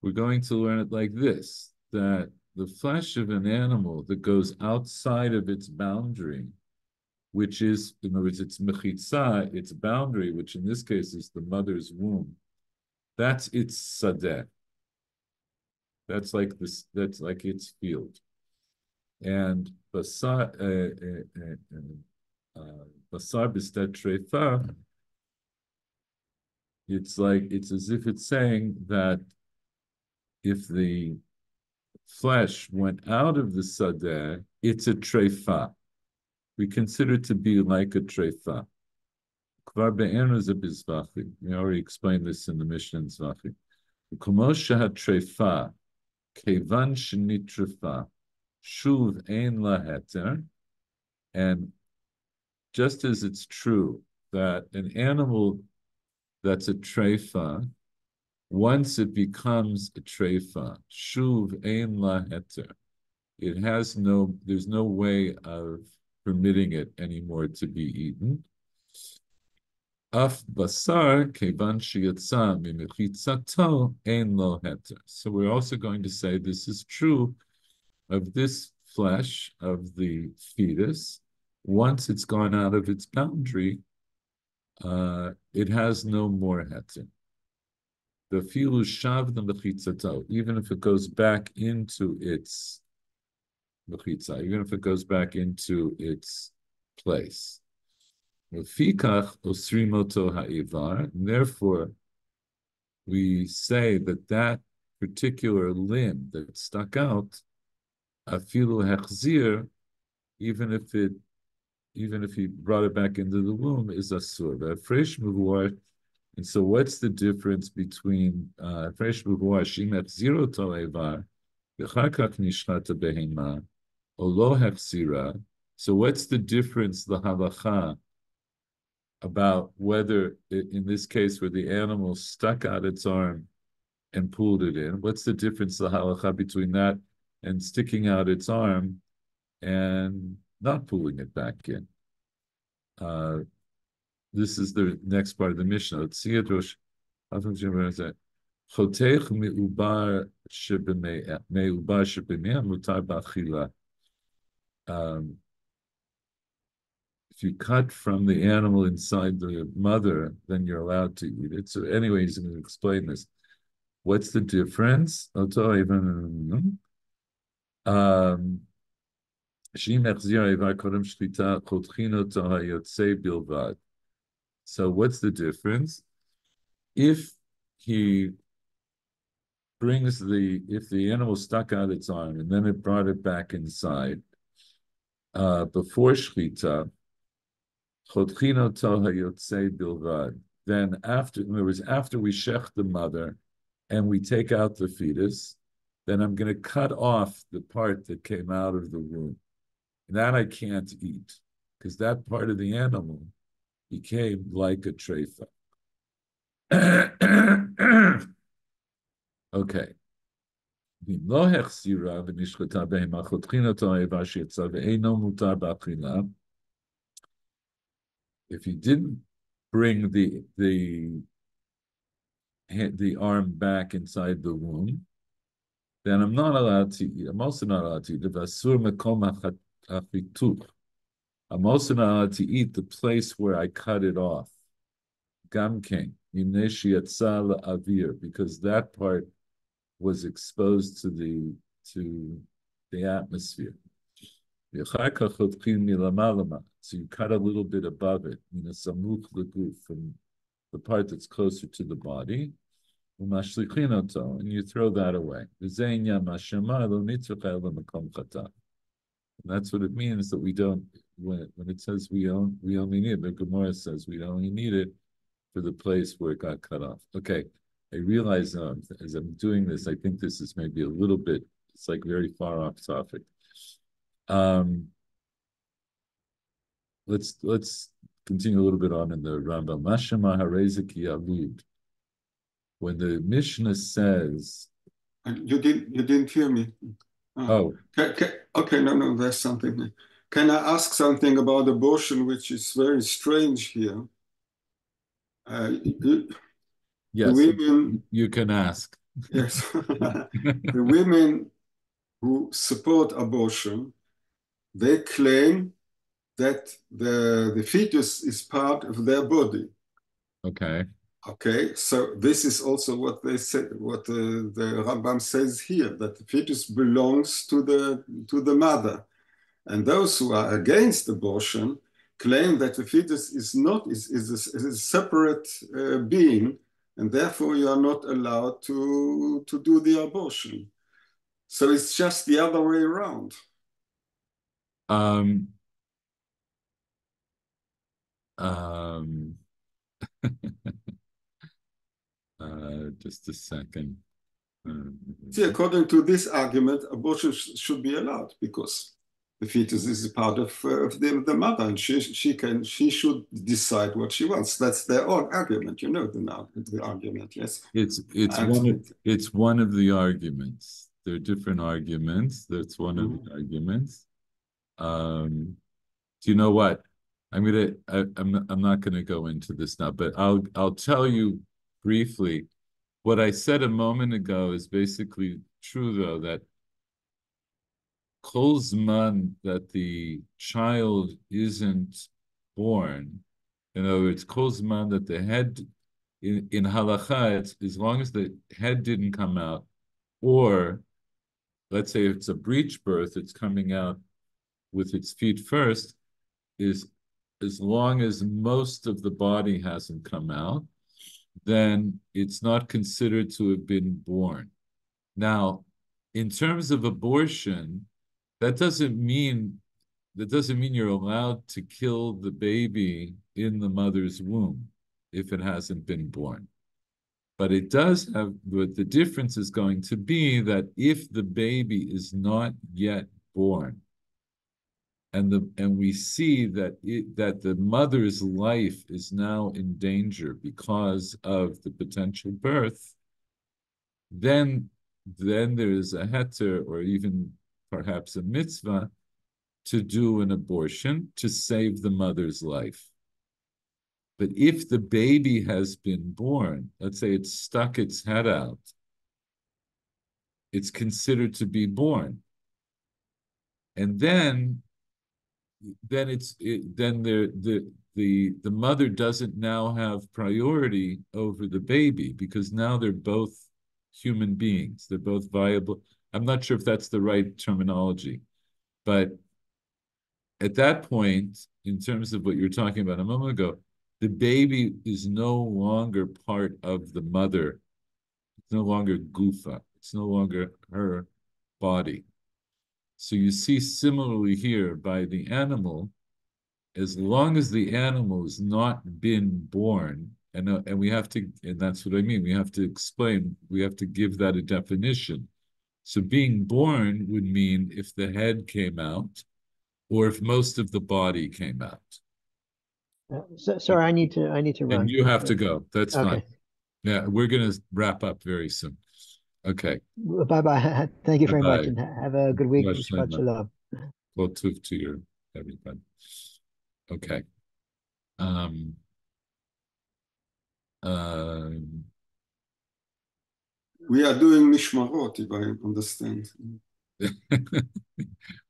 We're going to learn it like this, that the flesh of an animal that goes outside of its boundary, which is, in other words, its mechitza, its boundary, which in this case is the mother's womb, that's its sadeh. That's like this. That's like its field. And basar b'stet treifa, it's as if it's saying that if the flesh went out of the sadeh, it's a treifa. We consider it to be like a treifa. Kvar be'enu ze bizvachi. We already explained this in the Mishnah in Zvachi. Kumo sheha treifa, kevan shenitrefa, shuv ein la heter. And just as it's true that an animal that's a treifa, once it becomes a treifa, shuv ein la heter, it has no, there's no way of permitting it anymore to be eaten. Af basar kevan sheyatsa mimechitzato ein lo heter. So we're also going to say this is true of this flesh of the fetus. Once it's gone out of its boundary, it has no more heter. The filu shav the mechitzato, even if it goes back into its mechitza, even if it goes back into its place. Therefore, we say that that particular limb that stuck out, afilu hechzir, even if he brought it back into the womb, is asur. Fresh muvor. And so, what's the difference between fresh muvor shim hechziro to'evar v'char kach nishchata behema or lo hechzira? So, what's the difference? The halacha about whether, in this case, where the animal stuck out its arm and pulled it in, what's the difference, the halacha, between that and sticking out its arm and not pulling it back in? This is the next part of the Mishnah. Let's see it. Chotech meubar shebemei mutar b'achila. If you cut from the animal inside the mother, then you're allowed to eat it. So anyway, he's going to explain this. What's the difference? So what's the difference? If the animal stuck out its arm and then it brought it back inside, before shchita, then after, in other words, after we shech the mother and we take out the fetus, then I'm going to cut off the part that came out of the womb. That I can't eat because that part of the animal became like a treifa. Okay. If you didn't bring the arm back inside the womb, then I'm not allowed to eat. I'm also not allowed to eat. I'm also not allowed to eat the place where I cut it off. Gamken, avir, because that part was exposed to the atmosphere. So you cut a little bit above it, from the part that's closer to the body, and you throw that away. And that's what it means that we don't, when it says we only need it, the Gemara says we only need it for the place where it got cut off. Okay, I realize as I'm doing this, I think this is maybe a little bit, it's like very far off topic. Um, let's continue a little bit on in the Rambam. Mashama Harezeki Alud. When the Mishnah says, You didn't hear me. Ah. oh, Okay, no, there's something. Can I ask something about abortion, which is very strange here? The yes, women, you can ask. yes, the women who support abortion, they claim that the fetus is part of their body. Okay. Okay, so this is also what they said, what the Rambam says here, that the fetus belongs to the mother. And those who are against abortion claim that the fetus is not is a separate being, and therefore you are not allowed to do the abortion. So it's just the other way around. Um, um, just a second. See, according to this argument, abortion should be allowed because the fetus is a part of the mother, and she should decide what she wants. That's their own argument, you know the argument, yes. It's one of the arguments. There are different arguments. That's one of the arguments. Do you know what? I'm not gonna go into this now, but I'll tell you briefly. What I said a moment ago is basically true, though, that kol zman that the child isn't born, in other words, kol zman that the head in halacha, it's as long as the head didn't come out, or let's say it's a breech birth, it's coming out with its feet first, is as long as most of the body hasn't come out, then it's not considered to have been born. Now, in terms of abortion, that doesn't mean you're allowed to kill the baby in the mother's womb if it hasn't been born. But it does have, but the difference is going to be that if the baby is not yet born, and we see that the mother's life is now in danger because of the potential birth, then there is a heter or even perhaps a mitzvah to do an abortion to save the mother's life. But if the baby has been born, let's say it stuck its head out, it's considered to be born. And then the mother doesn't now have priority over the baby because now they're both human beings. They're both viable. I'm not sure if that's the right terminology, but at that point, in terms of what you're talking about a moment ago, the baby is no longer part of the mother. It's no longer gufa. It's no longer her body. So you see similarly here by the animal, as long as the animal has not been born, and we have to, and that's what I mean, we have to explain, we have to give that a definition. So being born would mean if the head came out, or if most of the body came out. Sorry, I need to And run. you have to go. That's fine. Okay. Yeah, we're gonna wrap up very soon. Okay. Bye bye. Thank you very much, Bye-bye. and have a good week. Much Shabbat shalom. well to your everybody. Okay. Um, uh, We are doing mishmarot, if I understand.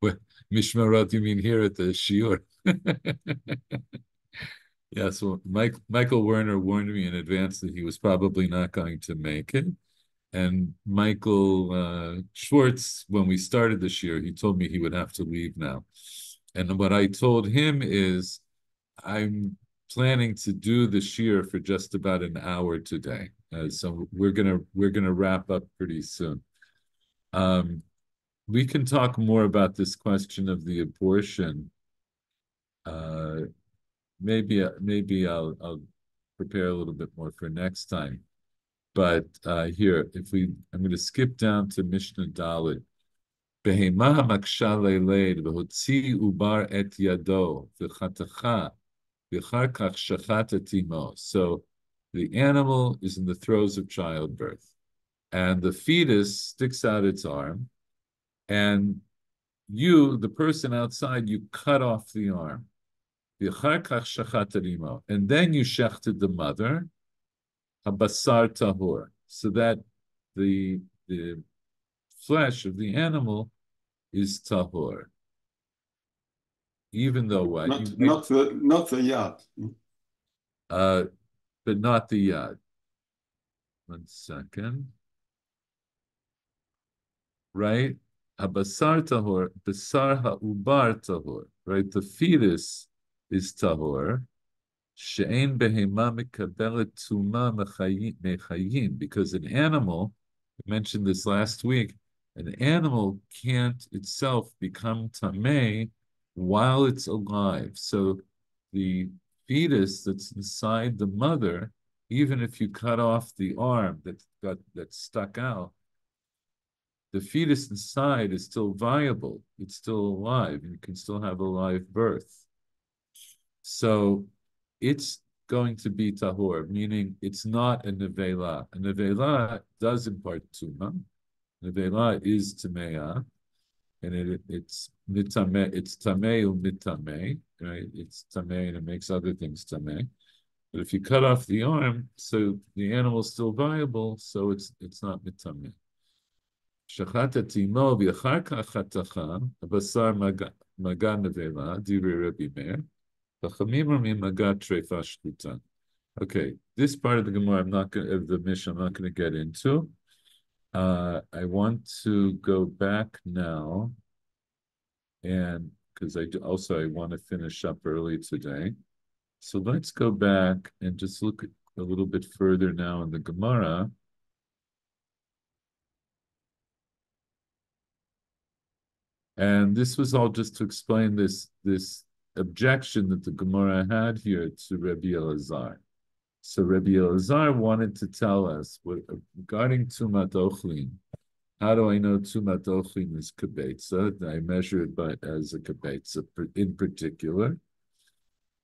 well, Mishmarot, you mean here at the Shiur? Yes, well, Michael Werner warned me in advance that he was probably not going to make it. And Michael Schwartz, when we started this year, he told me he would have to leave now. And what I told him is, I'm planning to do the shear for just about an hour today. So we're gonna wrap up pretty soon. Um, we can talk more about this question of the abortion. Uh, maybe I'll prepare a little bit more for next time. But here, I'm going to skip down to Mishnah Dalet. Behema hamaksha leiled v'hotzi ubar et yado v'chatacha v'char kach shachata timo. So the animal is in the throes of childbirth, and the fetus sticks out its arm, and you, the person outside, you cut off the arm. V'char kach shachata timo, and then you shechted the mother, habasar tahor, so that the flesh of the animal is tahor, even though what not the yad. But not the yad. 1 second. Right? Habasar tahor, basar ha'ubar tahor. Right? The fetus is tahor. She'ein behema mekabelet tuma mechayim. Because an animal, I mentioned this last week, an animal can't itself become tameh while it's alive. So the fetus that's inside the mother, even if you cut off the arm that's stuck out, the fetus inside is still viable. It's still alive, and you can still have a live birth. So it's going to be tahor, meaning it's not a nevela. A nevela does impart tuma. Nevela is tamea, and it's mitame. It's tamei mitame, right? It's tamei, and it makes other things tamei. But if you cut off the arm, so the animal's still viable, so it's not mitame. Shachata timo v'achar kachatacha basar magan nevela divrei Rabbi Meir. Okay, this part of the Gemara of the Mishnah I'm not going to get into. I want to go back now, and because I want to finish up early today. So let's go back and just look a little bit further now in the Gemara. And this was all just to explain this objection that the Gemara had here to Rabbi Elazar. So Rabbi Elazar wanted to tell us regarding Tumat Ochlin. How do I know Tumat Ochlin is kibetza? I measure it as a kibetza in particular.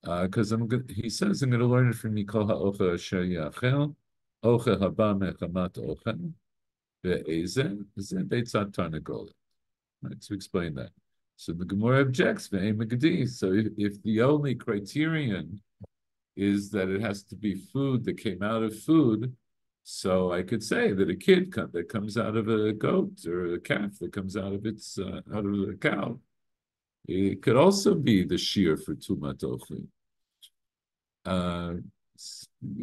Because he says I'm going to learn it from Mikol HaOchel Asher Yachel, Ochel Haba Mechamat Ochel, Ve'ezeh, Zeh Beitzat Tarnagolet. Right, to explain that. So the Gemara objects, so if the only criterion is that it has to be food that came out of food, so I could say that a kid that comes out of a goat or a calf that comes out of out of a cow, it could also be the shear for tumat ochlin.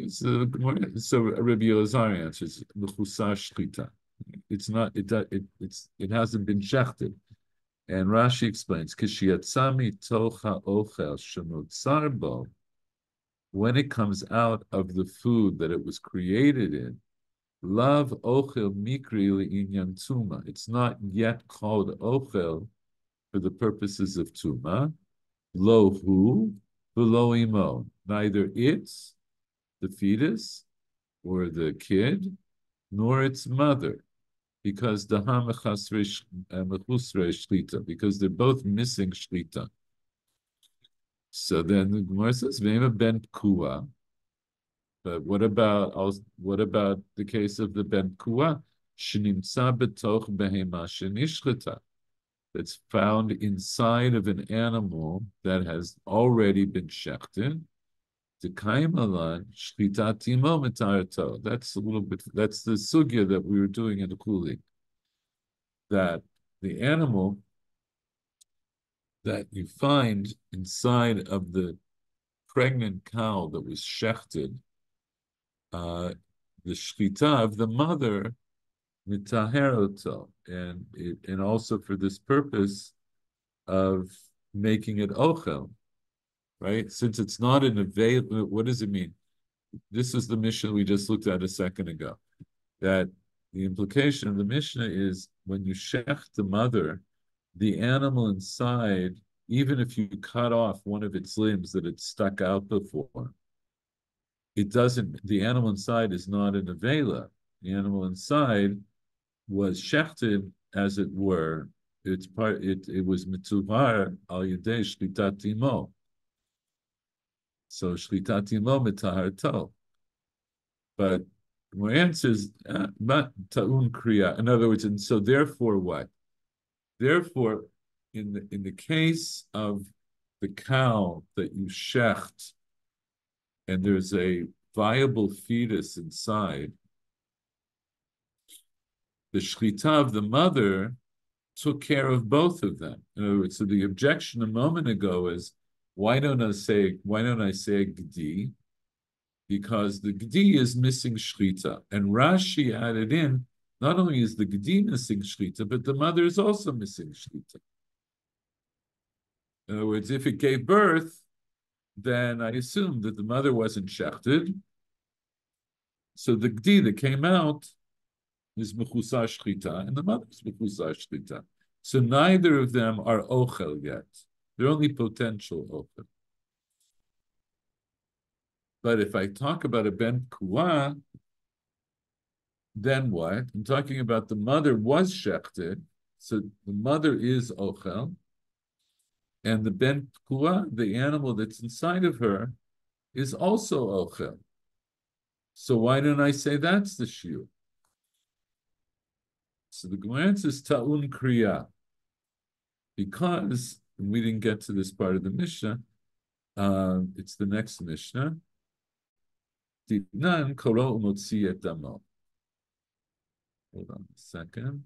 So Rabbi Elazar answers, "L'chusar shchita." It's not. It hasn't been shechted. And Rashi explains, when it comes out of the food that it was created in, lav ochel mikri li'inyan tuma. It's not yet called ochel for the purposes of tuma. Lo hu, v'lo imo. Neither it's, the fetus, or the kid, nor its mother. Because because they're both missing shlita. So then the Gemara says, ben kua. But what about the case of the ben kua? Shnimtza betoch behema shenishcheta. That's found inside of an animal that has already been shechted. That's a little bit. That's the sugya that we were doing in the Kuli. That the animal that you find inside of the pregnant cow that was shechted, the shchita of the mother, mitaheroto, and also for this purpose of making it ochel. Right? Since it's not an avail, what does it mean? This is the Mishnah we just looked at a second ago. That the implication of the Mishnah is when you shech the mother, the animal inside, even if you cut off one of its limbs that it stuck out before, the animal inside is not an avela. the animal inside, was shechted, as it were. It's part. It was mitzuvar al yedei shlitat imo. So shlitat imo mitaharto. But my answer is not ta'un kriya. In other words, and so therefore what? Therefore, in the case of the cow that you shecht, and there's a viable fetus inside, the shchita of the mother took care of both of them. In other words, so the objection a moment ago is, why don't I say gdi? Because the gdi is missing shchita, and Rashi added in, not only is the gdi missing shchita, but the mother is also missing shchita. In other words, if it gave birth, then I assume that the mother wasn't shechted. So the gdi that came out is mechusar shchita, and the mother is mechusar shchita. So neither of them are ochel yet. They're only potential ochel. But if I talk about a ben kuah, then what? I'm talking about the mother was shechted, so the mother is ochel, and the ben kuah, the animal that's inside of her, is also ochel. So why don't I say that's the shiur? So the Gemara answers ta'un kriya, because we didn't get to this part of the Mishnah. It's the next Mishnah. Ditnan koro umotzi et damo. Hold on a second.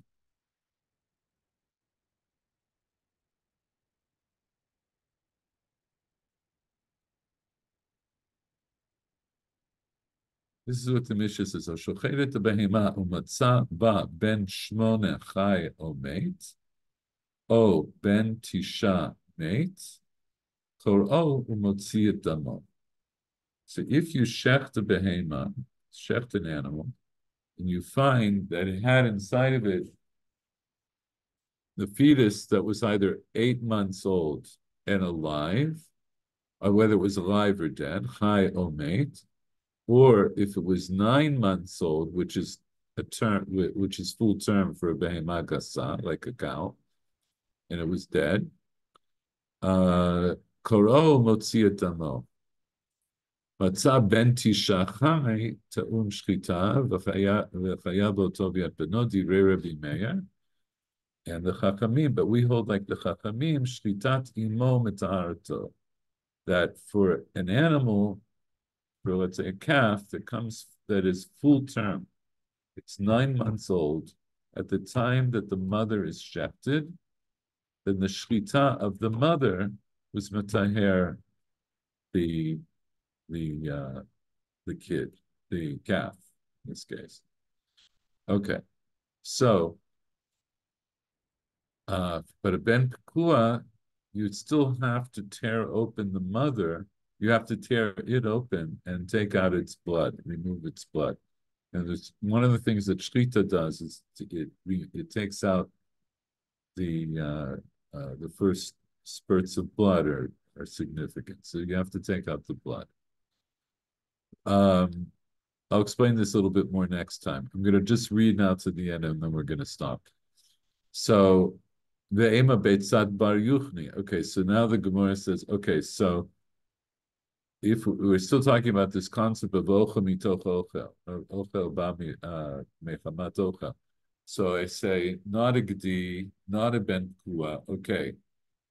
This is what the Mishnah says. Shocheret behema umatza ba ben shmone chai o meit, o ben tisha meit, koro umotzi et damo. So if you shecht a behema, shecht an animal, and you find that it had inside of it the fetus that was either 8 months old and alive, or whether it was alive or dead, chai o meit, or if it was 9 months old, which is a term, which is full term for a behema gasa, like a cow, and it was dead, koro motzi et damo. מצא בן תשעה חי, טעון שחיטה, וחיה באותו ביד בנו, דברי רבי מאיר, and the Chachamim, but we hold like the Chachamim, shlitat imo mitaharto, that for an animal, for let's say a calf that is full term, it's 9 months old, at the time that the mother is shechted, then the shchita of the mother was mitaher the kid, the calf, in this case. Okay, so, but a ben pekua, you'd still have to tear open the mother. You have to tear it open and take out its blood, remove its blood. And there's one of the things that shchita does is it takes out the first spurts of blood are significant. So you have to take out the blood. I'll explain this a little bit more next time. I'm going to just read now to the end, and then we're going to stop. So, the Ema Beitzat Bar Yuchni. Okay, so now the Gemara says, okay, so if we're still talking about this concept of Ochel mitoch Ochel, or Ochel ba mechamat Ochel. So I say, not a Gdi, not a Ben Kua. Okay,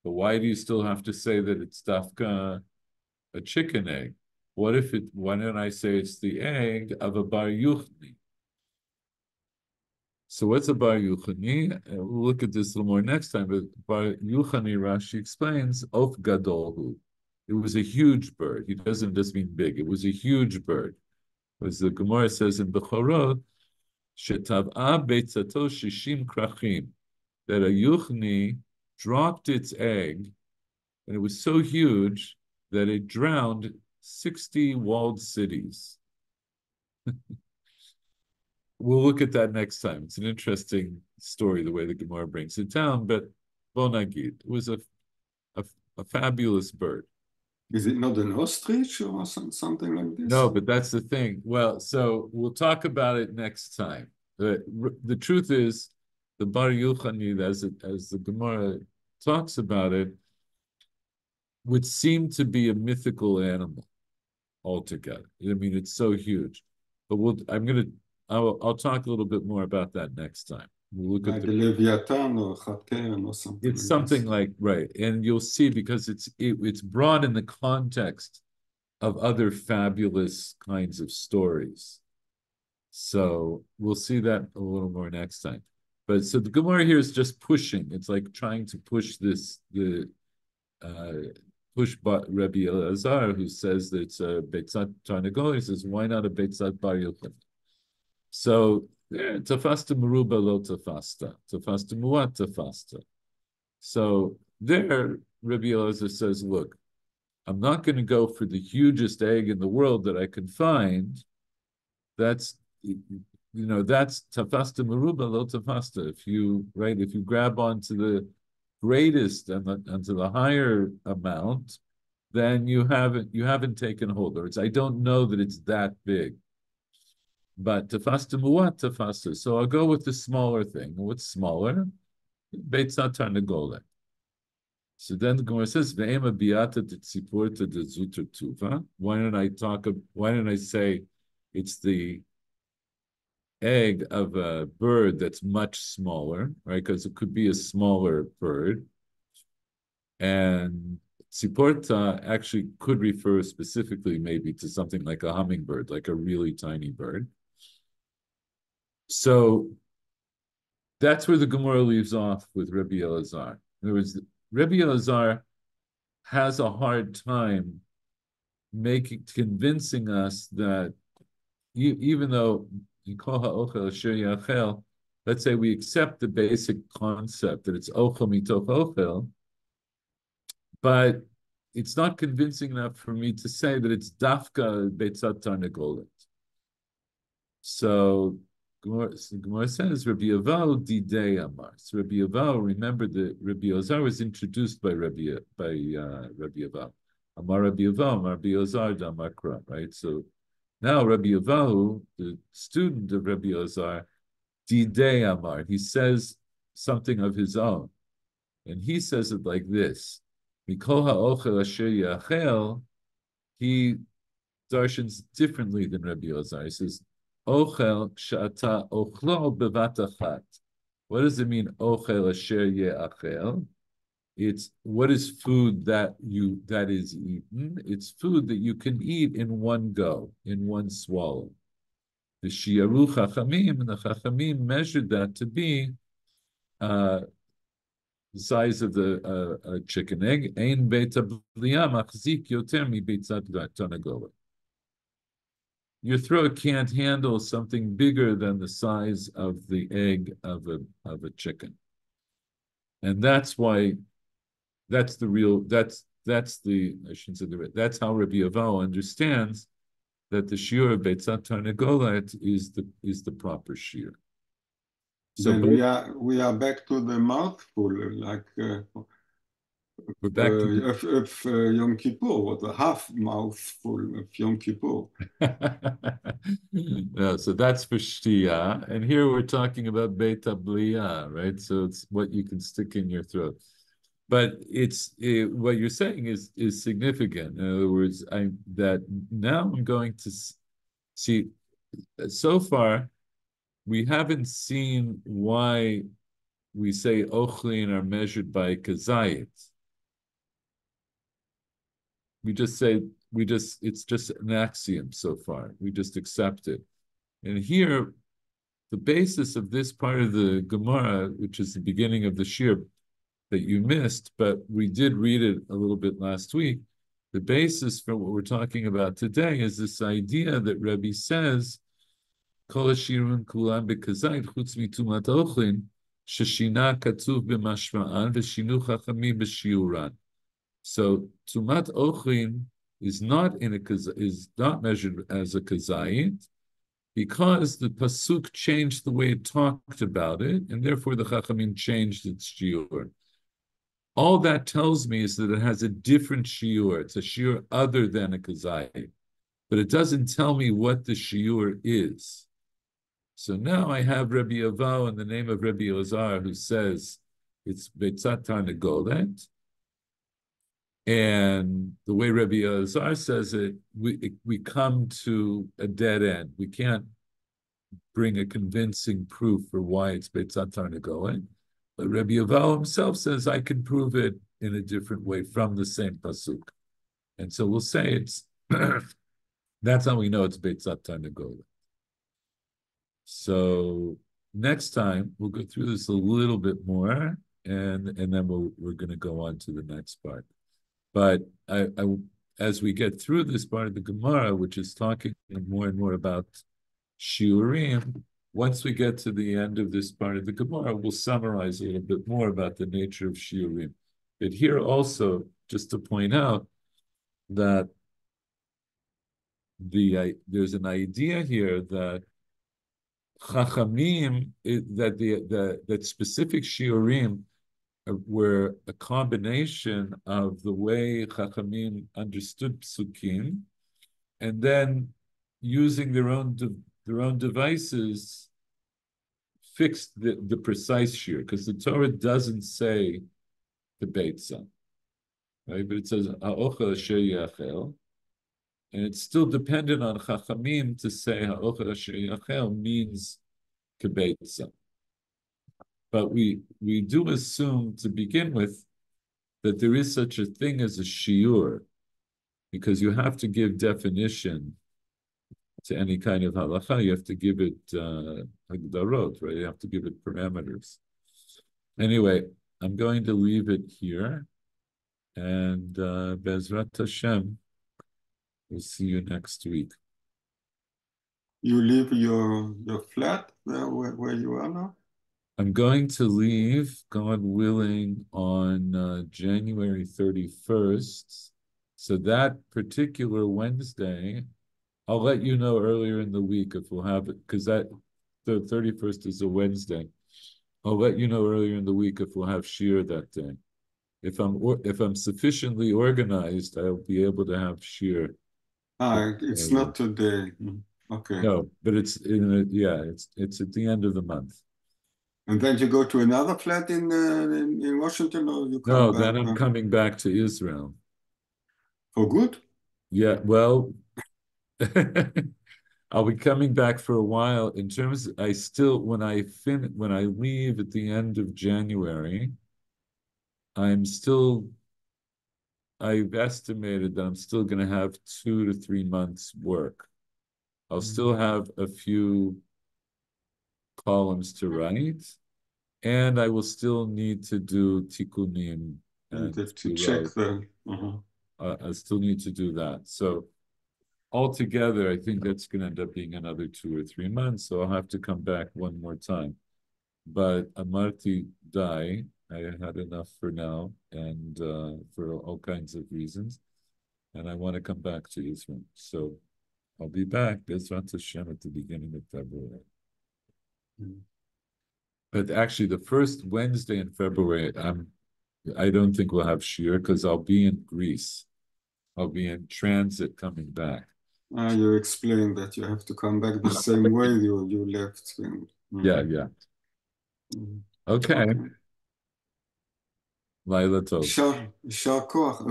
but why do you still have to say that it's dafka a chicken egg? Why don't I say it's the egg of a bar yuchni? So what's a bar yuchni? We'll look at this a little more next time, but bar yuchni, Rashi explains, of gadolhu. It was a huge bird. He doesn't just mean big. It was a huge bird. As the Gemara says in Bechorot, shetav'a beitzato shishim krachim, that a yuchni dropped its egg, and it was so huge that it drowned 60 walled cities. We'll look at that next time. It's an interesting story, the way the Gemara brings it down, but Bonagid, it was a fabulous bird. Is it not an ostrich or something like this? No, but that's the thing. Well, so we'll talk about it next time. The truth is, the Bar Yochani, as the Gemara talks about it, would seem to be a mythical animal altogether. I mean, it's so huge. But I'll talk a little bit more about that next time. We'll look Like at the Leviathan or Chatkeren or something it's like something this. like right, and you'll see because it's brought in the context of other fabulous kinds of stories. So we'll see that a little more next time. But so the Gemara here is just pushing. It's like trying to push push Rabbi Elazar, who says that it's a Beitzat Tarnagol. He says, why not a Beitzat Bar Yochai? So tafasta meruba lo tafasta, tafasta muat tafasta. So there, Rabbi Elazar says, look, I'm not going to go for the hugest egg in the world that I can find. That's that's tafasta meruba lo tafasta. If you grab onto the greatest and onto the higher amount, then you haven't taken hold. Or I don't know that it's that big. But tafasta muat tafasta. So I'll go with the smaller thing. What's smaller? Beitzat tarnagole. So then the Gemara says, "Ve'ema biata tzipurta de zuter tuva." Why don't I say it's the egg of a bird that's much smaller, right? Because it could be a smaller bird, and tziporta actually could refer specifically maybe to something like a hummingbird, like a really tiny bird. So that's where the Gemara leaves off with Rabbi Elazar. In other words, Rabbi Elazar has a hard time convincing us that even though let's say we accept the basic concept that it's ochel mitoch ochel, but it's not convincing enough for me to say that it's dafka beitzat tarnagolet. So Gemara says Rabbi Yavahu didei amar. So Rabbi Yavahu, remember that Rabbi Ozar was introduced by Rabbi Yavahu. Amar Rabbi Yavahu, Amar Rabbi Ozar Damakra, right? So now Rabbi Yavahu, the student of Rabbi Ozar, didei amar. He says something of his own, and he says it like this: Mikol ha'ochel asher yachel. He darshans differently than Rabbi Ozar. He says, Ochel shata ochlo bevat achat. What does it mean, ochel asher ye'achel? It's what is food that is eaten? It's food that you can eat in one go, in one swallow. The shiaru chachamim, and the chachamim measured that to be the size of the chicken egg. Ein beta b'liya machzik yoter mi beitzat tarnagolet. Your throat can't handle something bigger than the size of the egg of a chicken, and that's why that's the I shouldn't say that's how Rabbi Yavahu understands that the shiur of beitzat tarnagolet is the proper shiur. So then we are back to the mouthful, like we're back to of Yom Kippur, or the half mouthful of Yom Kippur. no, so that's for shtia, and here we're talking about beta bliya, right? So it's what you can stick in your throat. But what you're saying is significant. In other words, now I'm going to see. So far, we haven't seen why we say ochlin are measured by kazayit. It's just an axiom so far. We just accept it. And here, the basis of this part of the Gemara, which is the beginning of the shir that you missed, but we did read it a little bit last week. The basis for what we're talking about today is this idea that Rebbe says, Kol hashirun kulam bekazayit chutz mitumat ochlin sheshina katuv b'mashma'an v'shinu chachamim b'shiuran. So tumat ochlin is not measured as a kazayit because the pasuk changed the way it talked about it, and therefore the chachamim changed its shiur. all that tells me is that it has a different shiur. It's a shiur other than a kazayit, but it doesn't tell me what the shiur is. So now I have Rabbi Avo in the name of Rabbi Ozar, who says it's Beitzat Tarnagolet. And the way Rabbi Ozar says it, we come to a dead end. We can't bring a convincing proof for why it's Beitzat Tarnagolet. But Rabbi Avo himself says I can prove it in a different way from the same pasuk. And so we'll say it's that's how we know it's Beitzat Tarnagolet. So next time we'll go through this a little bit more, and then we're going to go on to the next part. But as we get through this part of the Gemara, which is talking more and more about shiurim, once we get to the end of this part of the Gemara, we'll summarize a little bit more about the nature of shiurim. But here also, just to point out that there's an idea here that Chachamim, that specific shiurim were a combination of the way Chachamim understood psukim, and then using their own devices, fixed the precise shiur, because the Torah doesn't say the beitza, right? But it says ha'ochel asher yachel, and it's still dependent on Chachamim to say ha'ochel asher yachel means kebeitza. But we do assume to begin with that there is such a thing as a shiur, because you have to give definition to any kind of halacha. You have to give it hagdarot, right? You have to give it parameters. Anyway, I'm going to leave it here, and Bezrat Hashem, we'll see you next week. You leave your flat there where you are now? I'm going to leave, God willing, on January 31st. So that particular Wednesday, I'll let you know earlier in the week if we'll have it, because the 31st is a Wednesday. I'll let you know earlier in the week if we'll have shiur that day. If I'm sufficiently organized, I'll be able to have shiur. It's not today. Okay. No, but it's it's at the end of the month. And then you go to another flat in Washington, or you come No, back? then I'm coming back to Israel. For good? Yeah, well, I'll be coming back for a while. In terms, I still when I leave at the end of January, I've estimated that I'm still going to have 2 to 3 months work. I'll still have a few columns to write, and I will still need to do tikkunim and to check them. I still need to do that. So altogether, I think that's going to end up being another 2 or 3 months. So I'll have to come back one more time. But Amarti Dai, I had enough for now, and for all kinds of reasons, and I want to come back to Israel. So I'll be back, Bezrat Hashem, at the beginning of February. But actually, the first Wednesday in February, I don't think we'll have shiur because I'll be in Greece. I'll be in transit coming back. You explained that you have to come back the same way you left. Yeah. Okay. Laila Tov. יישר כוח.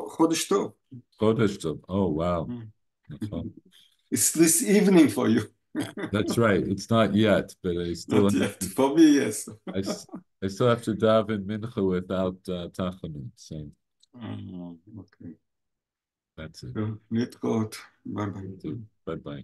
חודש טוב. Chodesh Tov. Oh, wow. It's this evening for you. That's right. It's not yet, but I still Not yet. For me, yes. I still have to daven mincha without tachanut. So Okay. that's it. להתראות. ביי ביי. Bye bye.